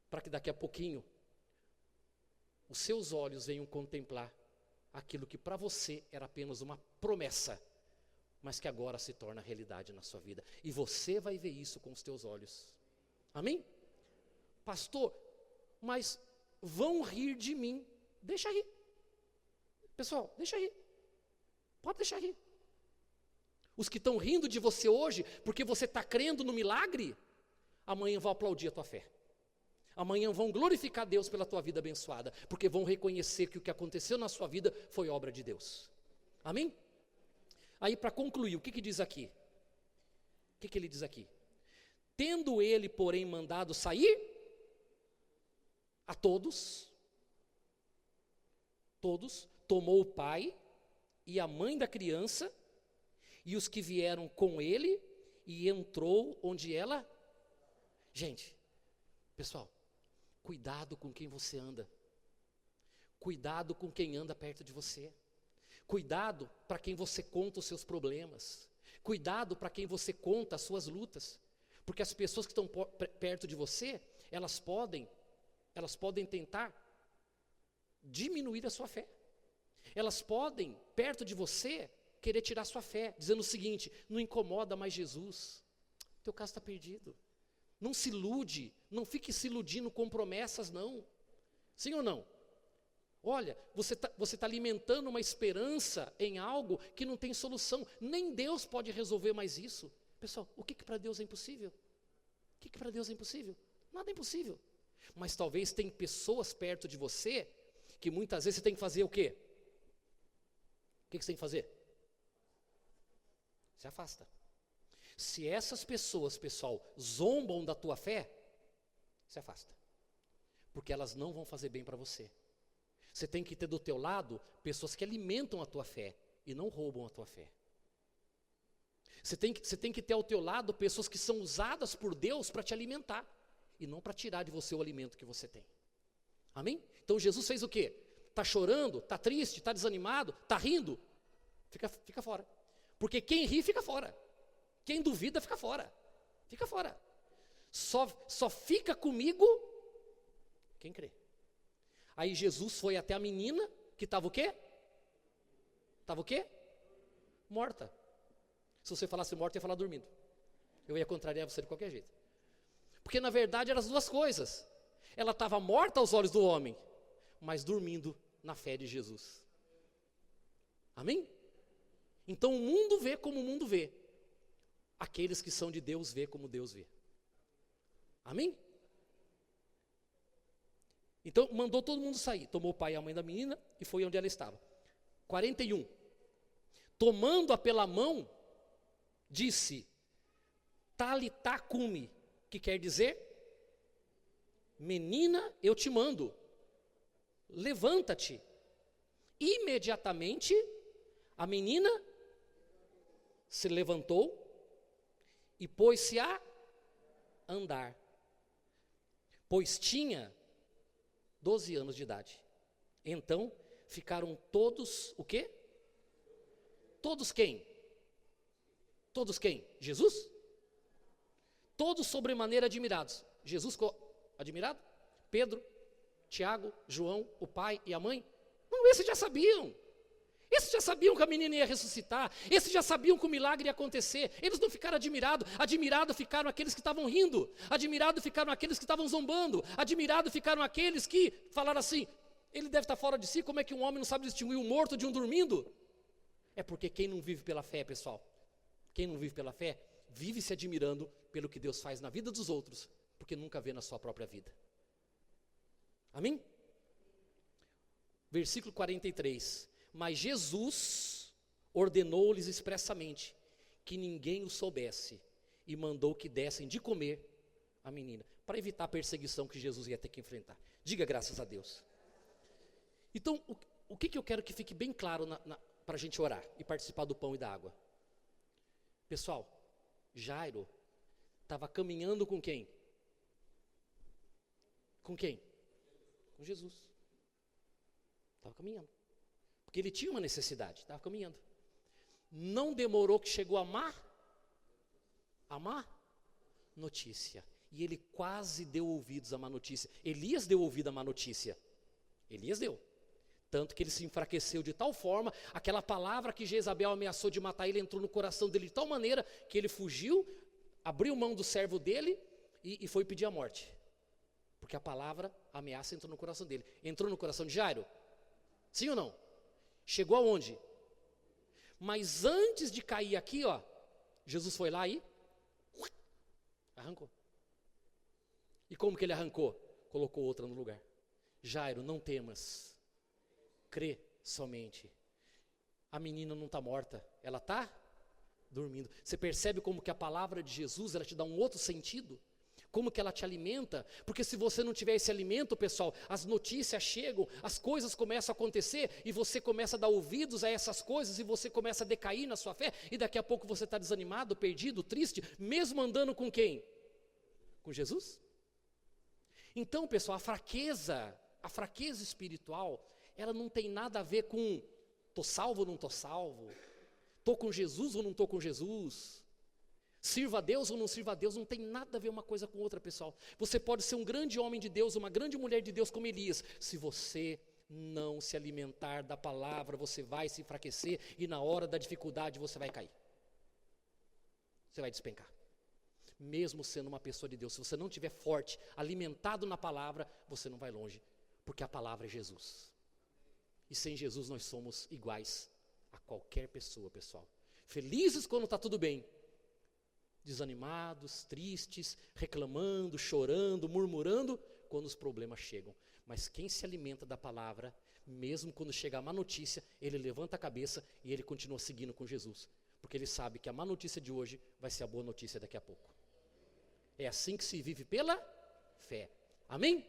D: para que daqui a pouquinho, os seus olhos venham contemplar aquilo que para você era apenas uma promessa, mas que agora se torna realidade na sua vida. E você vai ver isso com os teus olhos. Amém? Pastor, mas vão rir de mim. Deixa rir. Pessoal, deixa rir. Pode deixar rir. Os que estão rindo de você hoje, porque você está crendo no milagre, amanhã vão aplaudir a tua fé. Amanhã vão glorificar Deus pela tua vida abençoada, porque vão reconhecer que o que aconteceu na sua vida foi obra de Deus. Amém? Aí para concluir, o que diz aqui? O que ele diz aqui? Tendo ele, porém, mandado sair a todos, tomou o pai e a mãe da criança e os que vieram com ele e entrou onde ela... Gente, pessoal, cuidado com quem você anda. Cuidado com quem anda perto de você. Cuidado para quem você conta os seus problemas. Cuidado para quem você conta as suas lutas. Porque as pessoas que estão perto de você, elas podem tentar diminuir a sua fé. Elas podem, perto de você, querer tirar sua fé, dizendo o seguinte: não incomoda mais Jesus, teu caso está perdido. Não se ilude, não fique se iludindo com promessas, não. Sim ou não? Olha, você tá alimentando uma esperança em algo que não tem solução. Nem Deus pode resolver mais isso. Pessoal, o que para Deus é impossível? O que para Deus é impossível? Nada é impossível. Mas talvez tem pessoas perto de você que muitas vezes você tem que fazer o quê? O que você tem que fazer? Se afasta. Se essas pessoas, pessoal, zombam da tua fé, se afasta. Porque elas não vão fazer bem para você. Você tem que ter do teu lado pessoas que alimentam a tua fé e não roubam a tua fé. Você tem que ter ao teu lado pessoas que são usadas por Deus para te alimentar e não para tirar de você o alimento que você tem. Amém? Então Jesus fez o quê? Está chorando? Está triste? Está desanimado? Está rindo? Fica fora. Porque quem ri fica fora. Quem duvida fica fora. Fica fora. Só fica comigo quem crê. Aí Jesus foi até a menina que estava o quê? Estava o quê? Morta. Se você falasse morta, eu ia falar dormindo. Eu ia contrariar você de qualquer jeito. Porque na verdade eram as duas coisas. Ela estava morta aos olhos do homem, mas dormindo na fé de Jesus. Amém? Então o mundo vê como o mundo vê. Aqueles que são de Deus vê como Deus vê. Amém? Então mandou todo mundo sair. Tomou o pai e a mãe da menina e foi onde ela estava. 41. Tomando-a pela mão, disse: Talitá cumi, que quer dizer: menina, eu te mando, levanta-te. Imediatamente a menina se levantou e pôs-se a andar, pois tinha 12 anos de idade. Então ficaram todos, o quê? Todos quem? Todos quem? Jesus? Todos sobremaneira admirados. Jesus ficou admirado? Pedro, Tiago, João, o pai e a mãe? Não, esses já sabiam. Esses já sabiam que a menina ia ressuscitar. Esses já sabiam que o milagre ia acontecer. Eles não ficaram admirados. Admirados ficaram aqueles que estavam rindo. Admirados ficaram aqueles que estavam zombando. Admirados ficaram aqueles que falaram assim: ele deve estar fora de si, como é que um homem não sabe distinguir um morto de um dormindo? É porque quem não vive pela fé, pessoal, quem não vive pela fé, vive se admirando pelo que Deus faz na vida dos outros, porque nunca vê na sua própria vida. Amém? Versículo 43. Mas Jesus ordenou-lhes expressamente que ninguém o soubesse e mandou que dessem de comer a menina, para evitar a perseguição que Jesus ia ter que enfrentar. Diga graças a Deus. Então, o que eu quero que fique bem claro para a gente orar e participar do pão e da água? Pessoal, Jairo estava caminhando com quem? Com quem? Com Jesus. Estava caminhando. Porque ele tinha uma necessidade, estava caminhando. Não demorou que chegou a má notícia. E ele quase deu ouvidos à má notícia. Elias deu ouvido à má notícia. Elias deu. Tanto que ele se enfraqueceu de tal forma, aquela palavra que Jezabel ameaçou de matar ele entrou no coração dele de tal maneira que ele fugiu, abriu mão do servo dele e foi pedir a morte. Porque a palavra, a ameaça entrou no coração dele. Entrou no coração de Jairo? Sim ou não? Chegou aonde? Mas antes de cair aqui, ó, Jesus foi lá e arrancou. E como que ele arrancou? Colocou outra no lugar. Jairo, não temas. Crê somente. A menina não está morta, ela está dormindo. Você percebe como que a palavra de Jesus, ela te dá um outro sentido? Como que ela te alimenta? Porque se você não tiver esse alimento, pessoal, as notícias chegam, as coisas começam a acontecer e você começa a dar ouvidos a essas coisas e você começa a decair na sua fé e daqui a pouco você está desanimado, perdido, triste, mesmo andando com quem? Com Jesus? Então, pessoal, a fraqueza espiritual, ela não tem nada a ver com estou salvo ou não estou salvo, estou com Jesus ou não estou com Jesus, sirva a Deus ou não sirva a Deus, não tem nada a ver uma coisa com outra, pessoal. Você pode ser um grande homem de Deus, uma grande mulher de Deus como Elias, se você não se alimentar da palavra, você vai se enfraquecer e na hora da dificuldade você vai cair, você vai despencar. Mesmo sendo uma pessoa de Deus, se você não estiver forte, alimentado na palavra, você não vai longe, porque a palavra é Jesus. E sem Jesus nós somos iguais a qualquer pessoa, pessoal. Felizes quando está tudo bem, desanimados, tristes, reclamando, chorando, murmurando, quando os problemas chegam. Mas quem se alimenta da palavra, mesmo quando chega a má notícia, ele levanta a cabeça e ele continua seguindo com Jesus. Porque ele sabe que a má notícia de hoje vai ser a boa notícia daqui a pouco. É assim que se vive pela fé. Amém?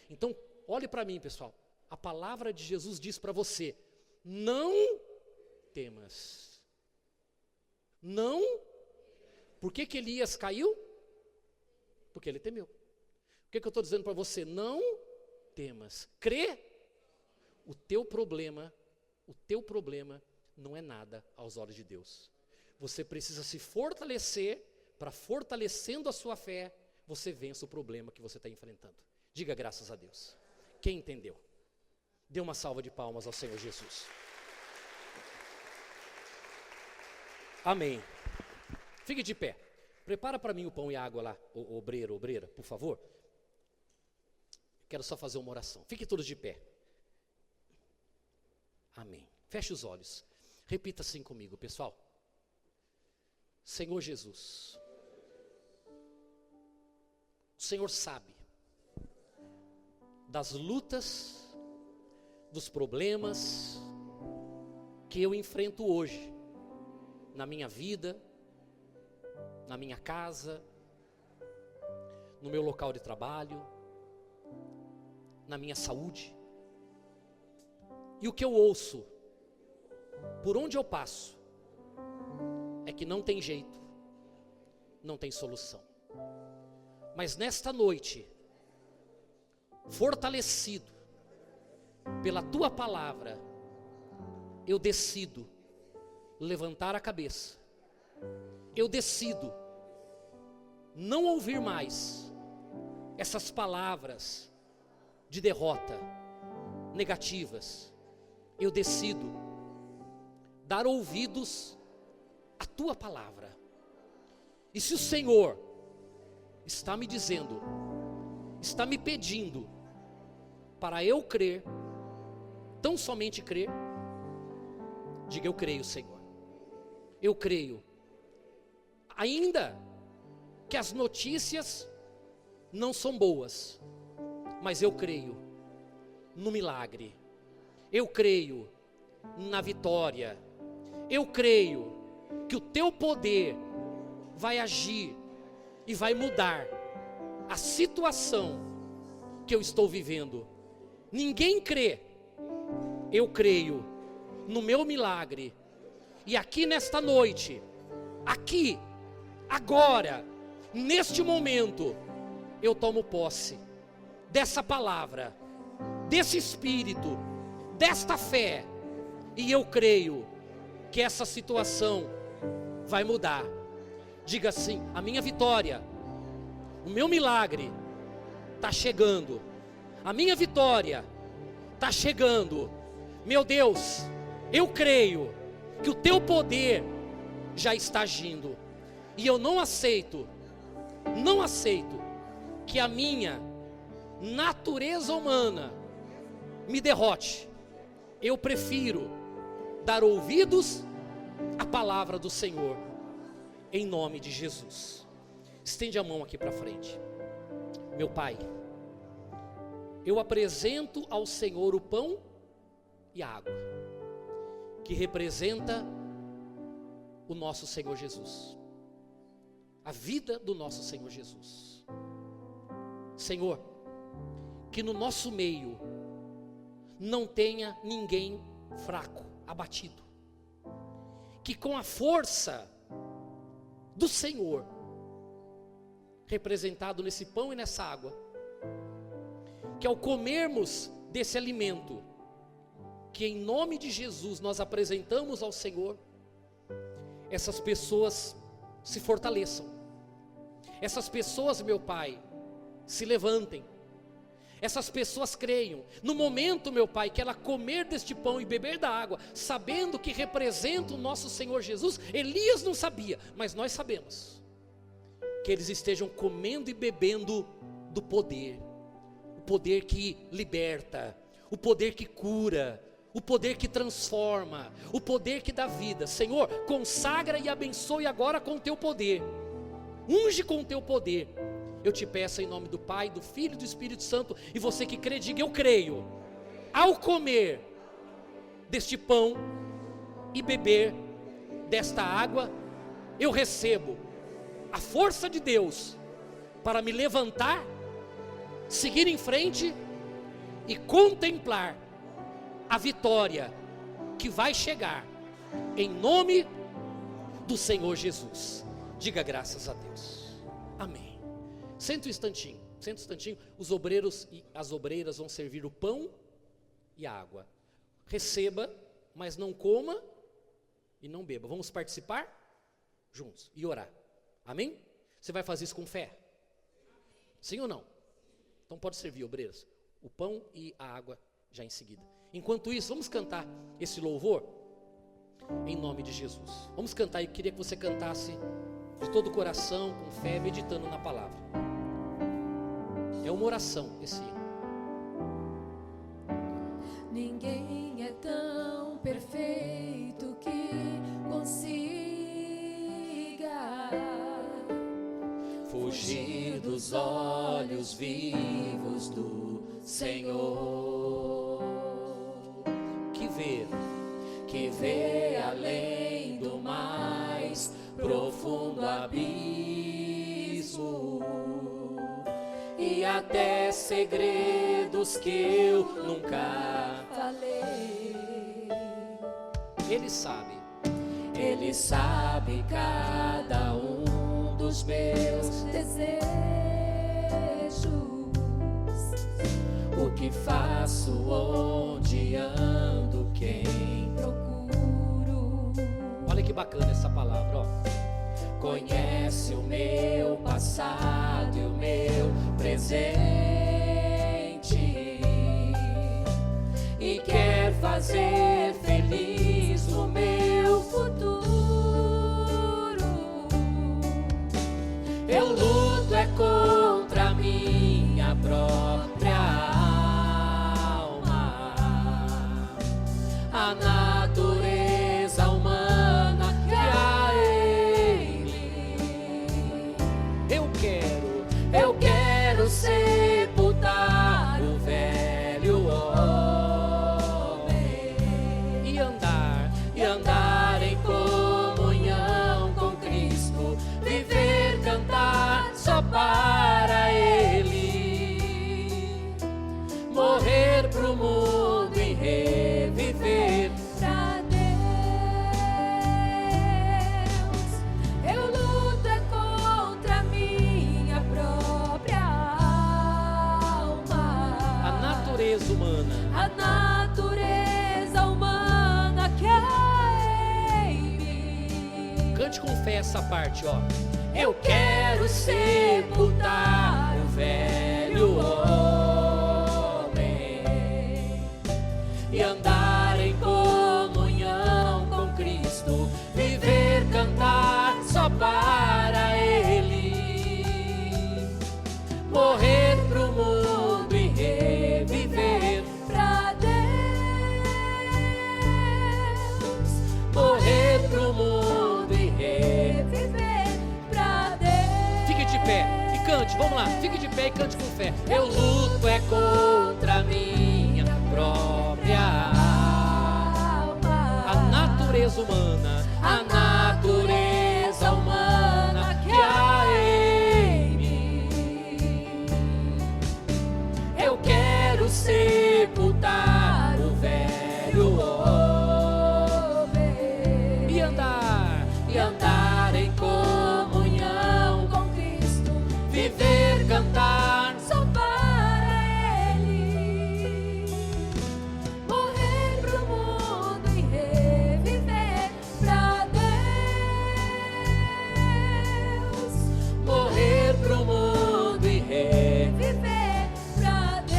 D: Então, olhe para mim, pessoal. A palavra de Jesus diz para você: não temas. Não. Por que que Elias caiu? Porque ele temeu. O que que eu estou dizendo para você? Não temas. Crê. O teu problema não é nada aos olhos de Deus. Você precisa se fortalecer, para fortalecendo a sua fé, você vence o problema que você está enfrentando. Diga graças a Deus. Quem entendeu? Dê uma salva de palmas ao Senhor Jesus. Amém. Fique de pé. Prepara para mim o pão e a água lá, obreira, por favor. Quero só fazer uma oração. Fique todos de pé. Amém. Feche os olhos. Repita assim comigo, pessoal. Senhor Jesus, o Senhor sabe das lutas, dos problemas que eu enfrento hoje, na minha vida, na minha casa, no meu local de trabalho, na minha saúde. E o que eu ouço, por onde eu passo, é que não tem jeito, não tem solução. Mas nesta noite, fortalecido pela tua palavra, eu decido levantar a cabeça. Eu decido não ouvir mais essas palavras de derrota, negativas. Eu decido dar ouvidos à tua palavra. E se o Senhor está me dizendo, está me pedindo para eu crer, tão somente crer, diga: eu creio, Senhor. Eu creio. Ainda que as notícias não são boas, mas eu creio no milagre. Eu creio na vitória. Eu creio que o teu poder vai agir e vai mudar a situação que eu estou vivendo. Ninguém crê. Eu creio no meu milagre. E aqui nesta noite, aqui, agora, neste momento, eu tomo posse dessa palavra, desse espírito, desta fé, e eu creio que essa situação vai mudar. Diga assim: a minha vitória, o meu milagre está chegando, a minha vitória está chegando. Meu Deus, eu creio que o teu poder já está agindo, e eu não aceito que a minha natureza humana me derrote. Eu prefiro dar ouvidos à palavra do Senhor, em nome de Jesus. Estende a mão aqui para frente. Meu Pai, eu apresento ao Senhor o pão e a água, que representa o nosso Senhor Jesus, a vida do nosso Senhor Jesus. Senhor, que no nosso meio não tenha ninguém fraco, abatido, que com a força do Senhor, representado nesse pão e nessa água, que ao comermos desse alimento, que em nome de Jesus nós apresentamos ao Senhor, essas pessoas se fortaleçam, essas pessoas, meu Pai, se levantem, essas pessoas creiam. No momento, meu Pai, que ela comer deste pão e beber da água, sabendo que representa o nosso Senhor Jesus, Elias não sabia, mas nós sabemos, que eles estejam comendo e bebendo do poder, o poder que liberta, o poder que cura, o poder que transforma, o poder que dá vida. Senhor, consagra e abençoe agora com o teu poder, unge com o teu poder. Eu te peço em nome do Pai, do Filho e do Espírito Santo. E você que crê, diga: eu creio. Ao comer deste pão e beber desta água, eu recebo a força de Deus para me levantar, seguir em frente e contemplar a vitória que vai chegar, em nome do Senhor Jesus. Diga graças a Deus. Amém. Senta um instantinho, os obreiros e as obreiras vão servir o pão e a água. Receba, mas não coma e não beba. Vamos participar juntos e orar. Amém? Você vai fazer isso com fé? Sim ou não? Então pode servir, obreiras, o pão e a água já em seguida. Enquanto isso, vamos cantar esse louvor em nome de Jesus. Vamos cantar, e queria que você cantasse de todo o coração, com fé, meditando na palavra. É uma oração esse hino.
B: Ninguém é tão perfeito que consiga fugir dos olhos vivos do Senhor, que vê além do mais profundo abismo, e até segredos que eu nunca falei.
D: Ele sabe
B: Ele sabe cada um dos meus desejos. O que faço, onde ando, quem procuro.
D: Olha que bacana essa palavra, ó.
B: Conhece o meu passado e o meu presente e quer fazer feliz o meu futuro. Eu luto é contra a minha própria alma, a natureza humana que a Ele. Eu quero sepultar o velho homem
D: E andar
B: em comunhão com Cristo, viver, cantar só para Ele, morrer pro mundo e reviver pra Deus. Eu luto é contra a minha própria alma,
D: a natureza humana.
B: a natureza humana que há em mim.
D: Cante com fé essa parte, ó.
B: Eu quero sepultar o velho homem e andar em comunhão com Cristo, viver, cantar só para Ele, morrer pro mundo e reviver pra Deus, morrer pro mundo e reviver pra Deus.
D: Fique de pé e cante, vamos lá. Fique de pé e cante com fé.
B: Eu luto é contra a minha própria alma,
D: A natureza humana.
B: a natureza humana que há em mim. Eu quero sepultar o velho homem
D: E andar
B: e andar em comunhão com Cristo, viver, cantar só para Ele, morrer pro mundo e reviver pra Deus, morrer pro mundo e reviver pra Deus.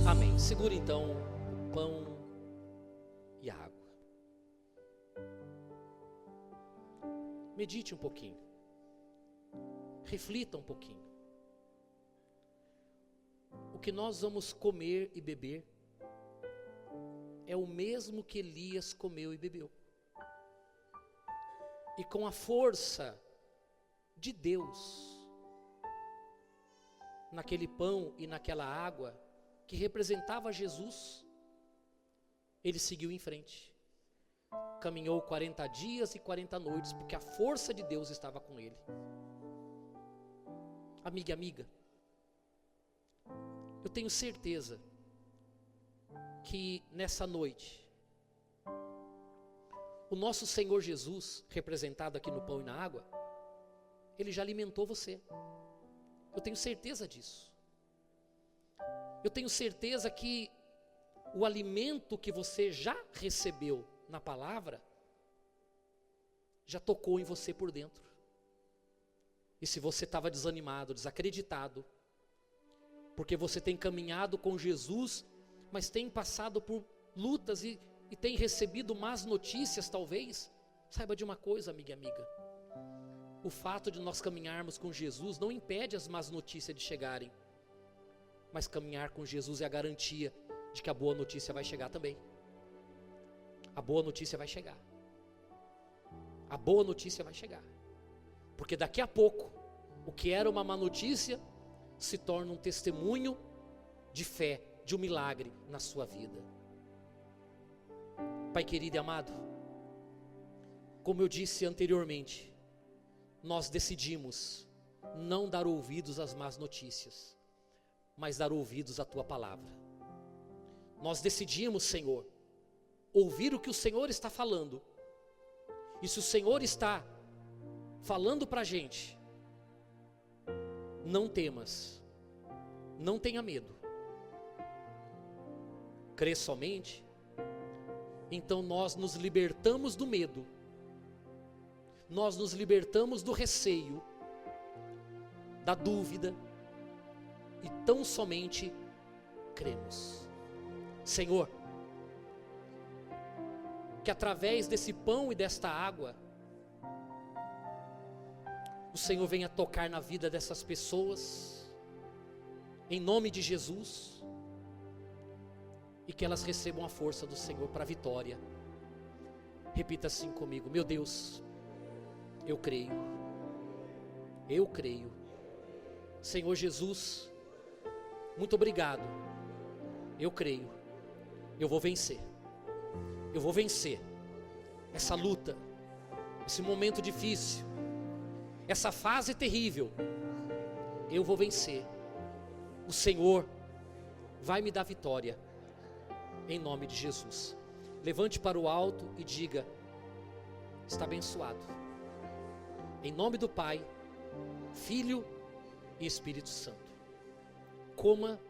D: Amém. Segura então o pão e a água. Medite um pouquinho. Reflita um pouquinho. O que nós vamos comer e beber é o mesmo que Elias comeu e bebeu. E com a força de Deus, naquele pão e naquela água, que representava Jesus, ele seguiu em frente. Caminhou 40 dias e 40 noites, porque a força de Deus estava com ele. Amiga e amiga, eu tenho certeza que nessa noite, o nosso Senhor Jesus, representado aqui no pão e na água, ele já alimentou você. Eu tenho certeza disso. Eu tenho certeza que o alimento que você já recebeu na palavra, já tocou em você por dentro. E se você estava desanimado, desacreditado, porque você tem caminhado com Jesus, mas tem passado por lutas e tem recebido más notícias talvez, saiba de uma coisa, amiga e amiga, o fato de nós caminharmos com Jesus não impede as más notícias de chegarem, mas caminhar com Jesus é a garantia de que a boa notícia vai chegar também. A boa notícia vai chegar. A boa notícia vai chegar. Porque daqui a pouco, o que era uma má notícia se torna um testemunho de fé, de um milagre na sua vida. Pai querido e amado, como eu disse anteriormente, nós decidimos não dar ouvidos às más notícias, mas dar ouvidos à Tua palavra. Nós decidimos, Senhor, ouvir o que o Senhor está falando. E se o Senhor está falando para a gente, não temas, não tenha medo, crê somente. Então nós nos libertamos do medo, nós nos libertamos do receio, da dúvida, e tão somente cremos. Senhor, que através desse pão e desta água, o Senhor venha tocar na vida dessas pessoas, em nome de Jesus, e que elas recebam a força do Senhor para a vitória. Repita assim comigo: meu Deus, eu creio, Senhor Jesus, muito obrigado, eu creio, eu vou vencer essa luta, esse momento difícil, essa fase terrível, eu vou vencer, o Senhor vai me dar vitória, em nome de Jesus. Levante para o alto e diga: está abençoado, em nome do Pai, Filho e Espírito Santo. Coma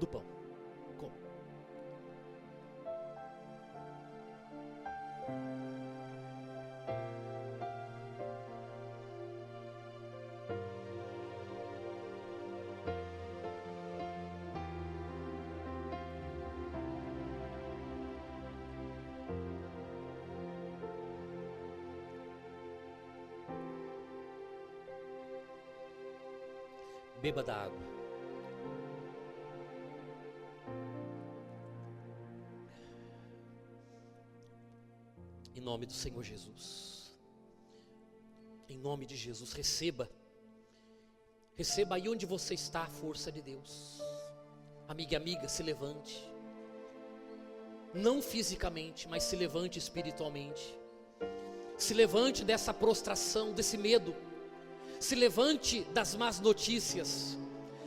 D: do pão. Coma. Beba da água. Em nome do Senhor Jesus. Em nome de Jesus, receba aí onde você está a força de Deus. Amiga e amiga, se levante. Não fisicamente, mas se levante espiritualmente. Se levante dessa prostração, desse medo. Se levante das más notícias,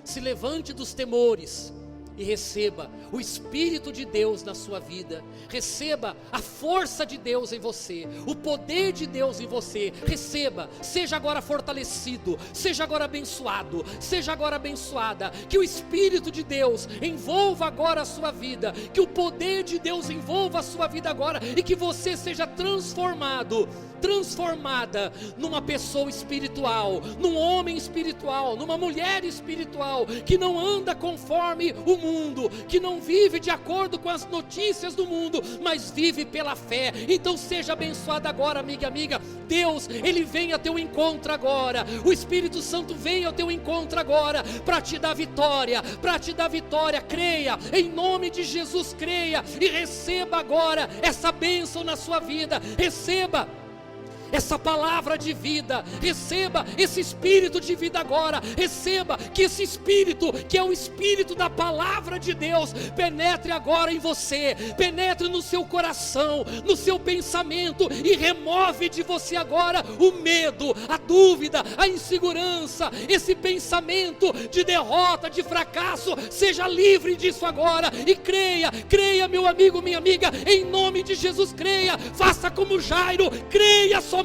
D: se levante dos temores e receba o Espírito de Deus na sua vida, receba a força de Deus em você, o poder de Deus em você, receba, seja agora fortalecido, seja agora abençoado, seja agora abençoada, que o Espírito de Deus envolva agora a sua vida, que o poder de Deus envolva a sua vida agora, e que você seja transformada numa pessoa espiritual, num homem espiritual, numa mulher espiritual, que não anda conforme o mundo, que não vive de acordo com as notícias do mundo, mas vive pela fé. Então seja abençoada agora, amiga, amiga. Deus, Ele vem ao teu encontro agora, o Espírito Santo vem ao teu encontro agora, para te dar vitória, creia, em nome de Jesus, creia, e receba agora essa bênção na sua vida, receba essa palavra de vida, receba esse Espírito de vida agora, receba que esse Espírito, que é o Espírito da palavra de Deus, penetre agora em você, penetre no seu coração, no seu pensamento, e remove de você agora o medo, a dúvida, a insegurança, esse pensamento de derrota, de fracasso. Seja livre disso agora, e creia meu amigo, minha amiga, em nome de Jesus, creia, faça como Jairo, creia somente,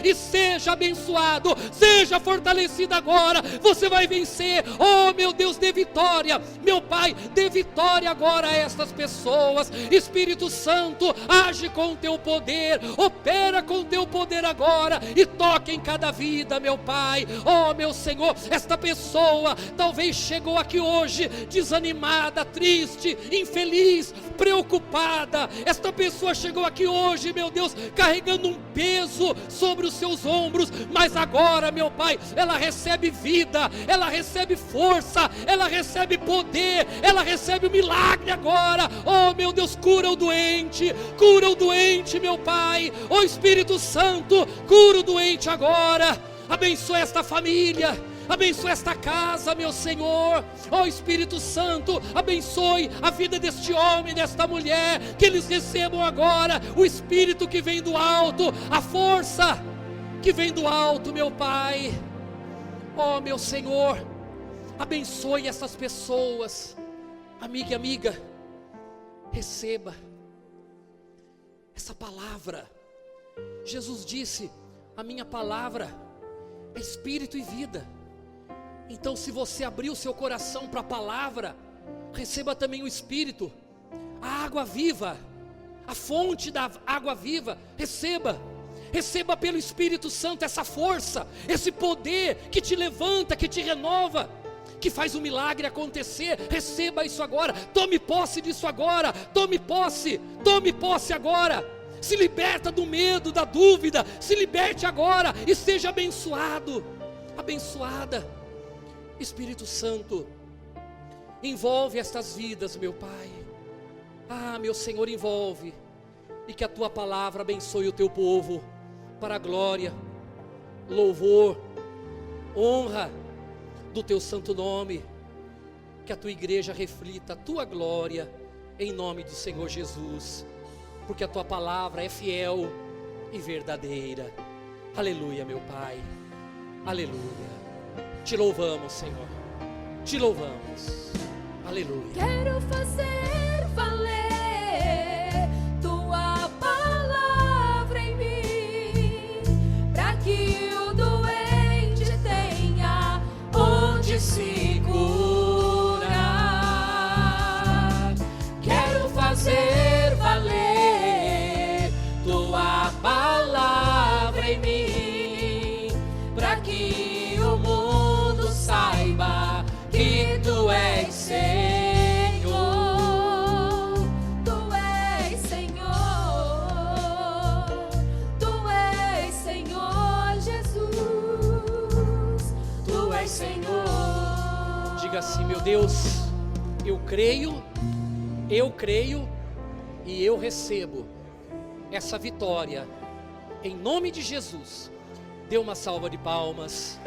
D: e seja abençoado, seja fortalecido agora, você vai vencer. Oh meu Deus, dê vitória, meu Pai, dê vitória agora a estas pessoas. Espírito Santo, age com o teu poder, opera com o teu poder agora, e toque em cada vida, meu Pai. Oh meu Senhor, esta pessoa talvez chegou aqui hoje desanimada, triste, infeliz, preocupada. Esta pessoa chegou aqui hoje, meu Deus, carregando um peso sobre os seus ombros, mas agora, meu Pai, ela recebe vida, ela recebe força, ela recebe poder, ela recebe o milagre agora. Oh meu Deus, cura o doente, meu Pai. Oh Espírito Santo, cura o doente agora, abençoa esta família, abençoa esta casa, meu Senhor. Oh Espírito Santo, abençoe a vida deste homem, desta mulher, que eles recebam agora o Espírito que vem do alto, a força que vem do alto, meu Pai. Oh meu Senhor, abençoe essas pessoas, amiga e amiga, receba essa palavra. Jesus disse: a minha palavra é espírito e vida. Então, se você abrir o seu coração para a palavra, receba também o Espírito, a água viva, a fonte da água viva. Receba pelo Espírito Santo essa força, esse poder que te levanta, que te renova, que faz o milagre acontecer. Receba isso agora, tome posse disso agora, tome posse agora. Se liberta do medo, da dúvida, se liberte agora e seja abençoado, abençoada. Espírito Santo, envolve estas vidas, meu Pai. Meu Senhor, envolve, e que a Tua palavra abençoe o Teu povo, para a glória, louvor, honra do Teu santo nome. Que a Tua igreja reflita a Tua glória, em nome do Senhor Jesus, porque a Tua palavra é fiel e verdadeira. Aleluia, meu Pai, aleluia. Te louvamos, Senhor, te louvamos, aleluia.
A: Quero fazer valer Tua palavra em mim, para que o doente tenha onde se curar. Quero fazer valer Tua palavra em mim, para que o mundo saiba que Tu és Senhor, Tu és Senhor, Tu és Senhor Jesus, Tu és Senhor.
D: Diga assim: meu Deus, eu creio e eu recebo essa vitória, em nome de Jesus. Dê uma salva de palmas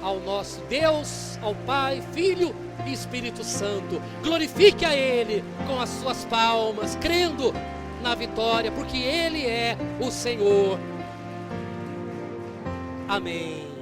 D: ao nosso Deus, ao Pai, Filho e Espírito Santo. Glorifique a Ele com as suas palmas, crendo na vitória, porque Ele é o Senhor. Amém.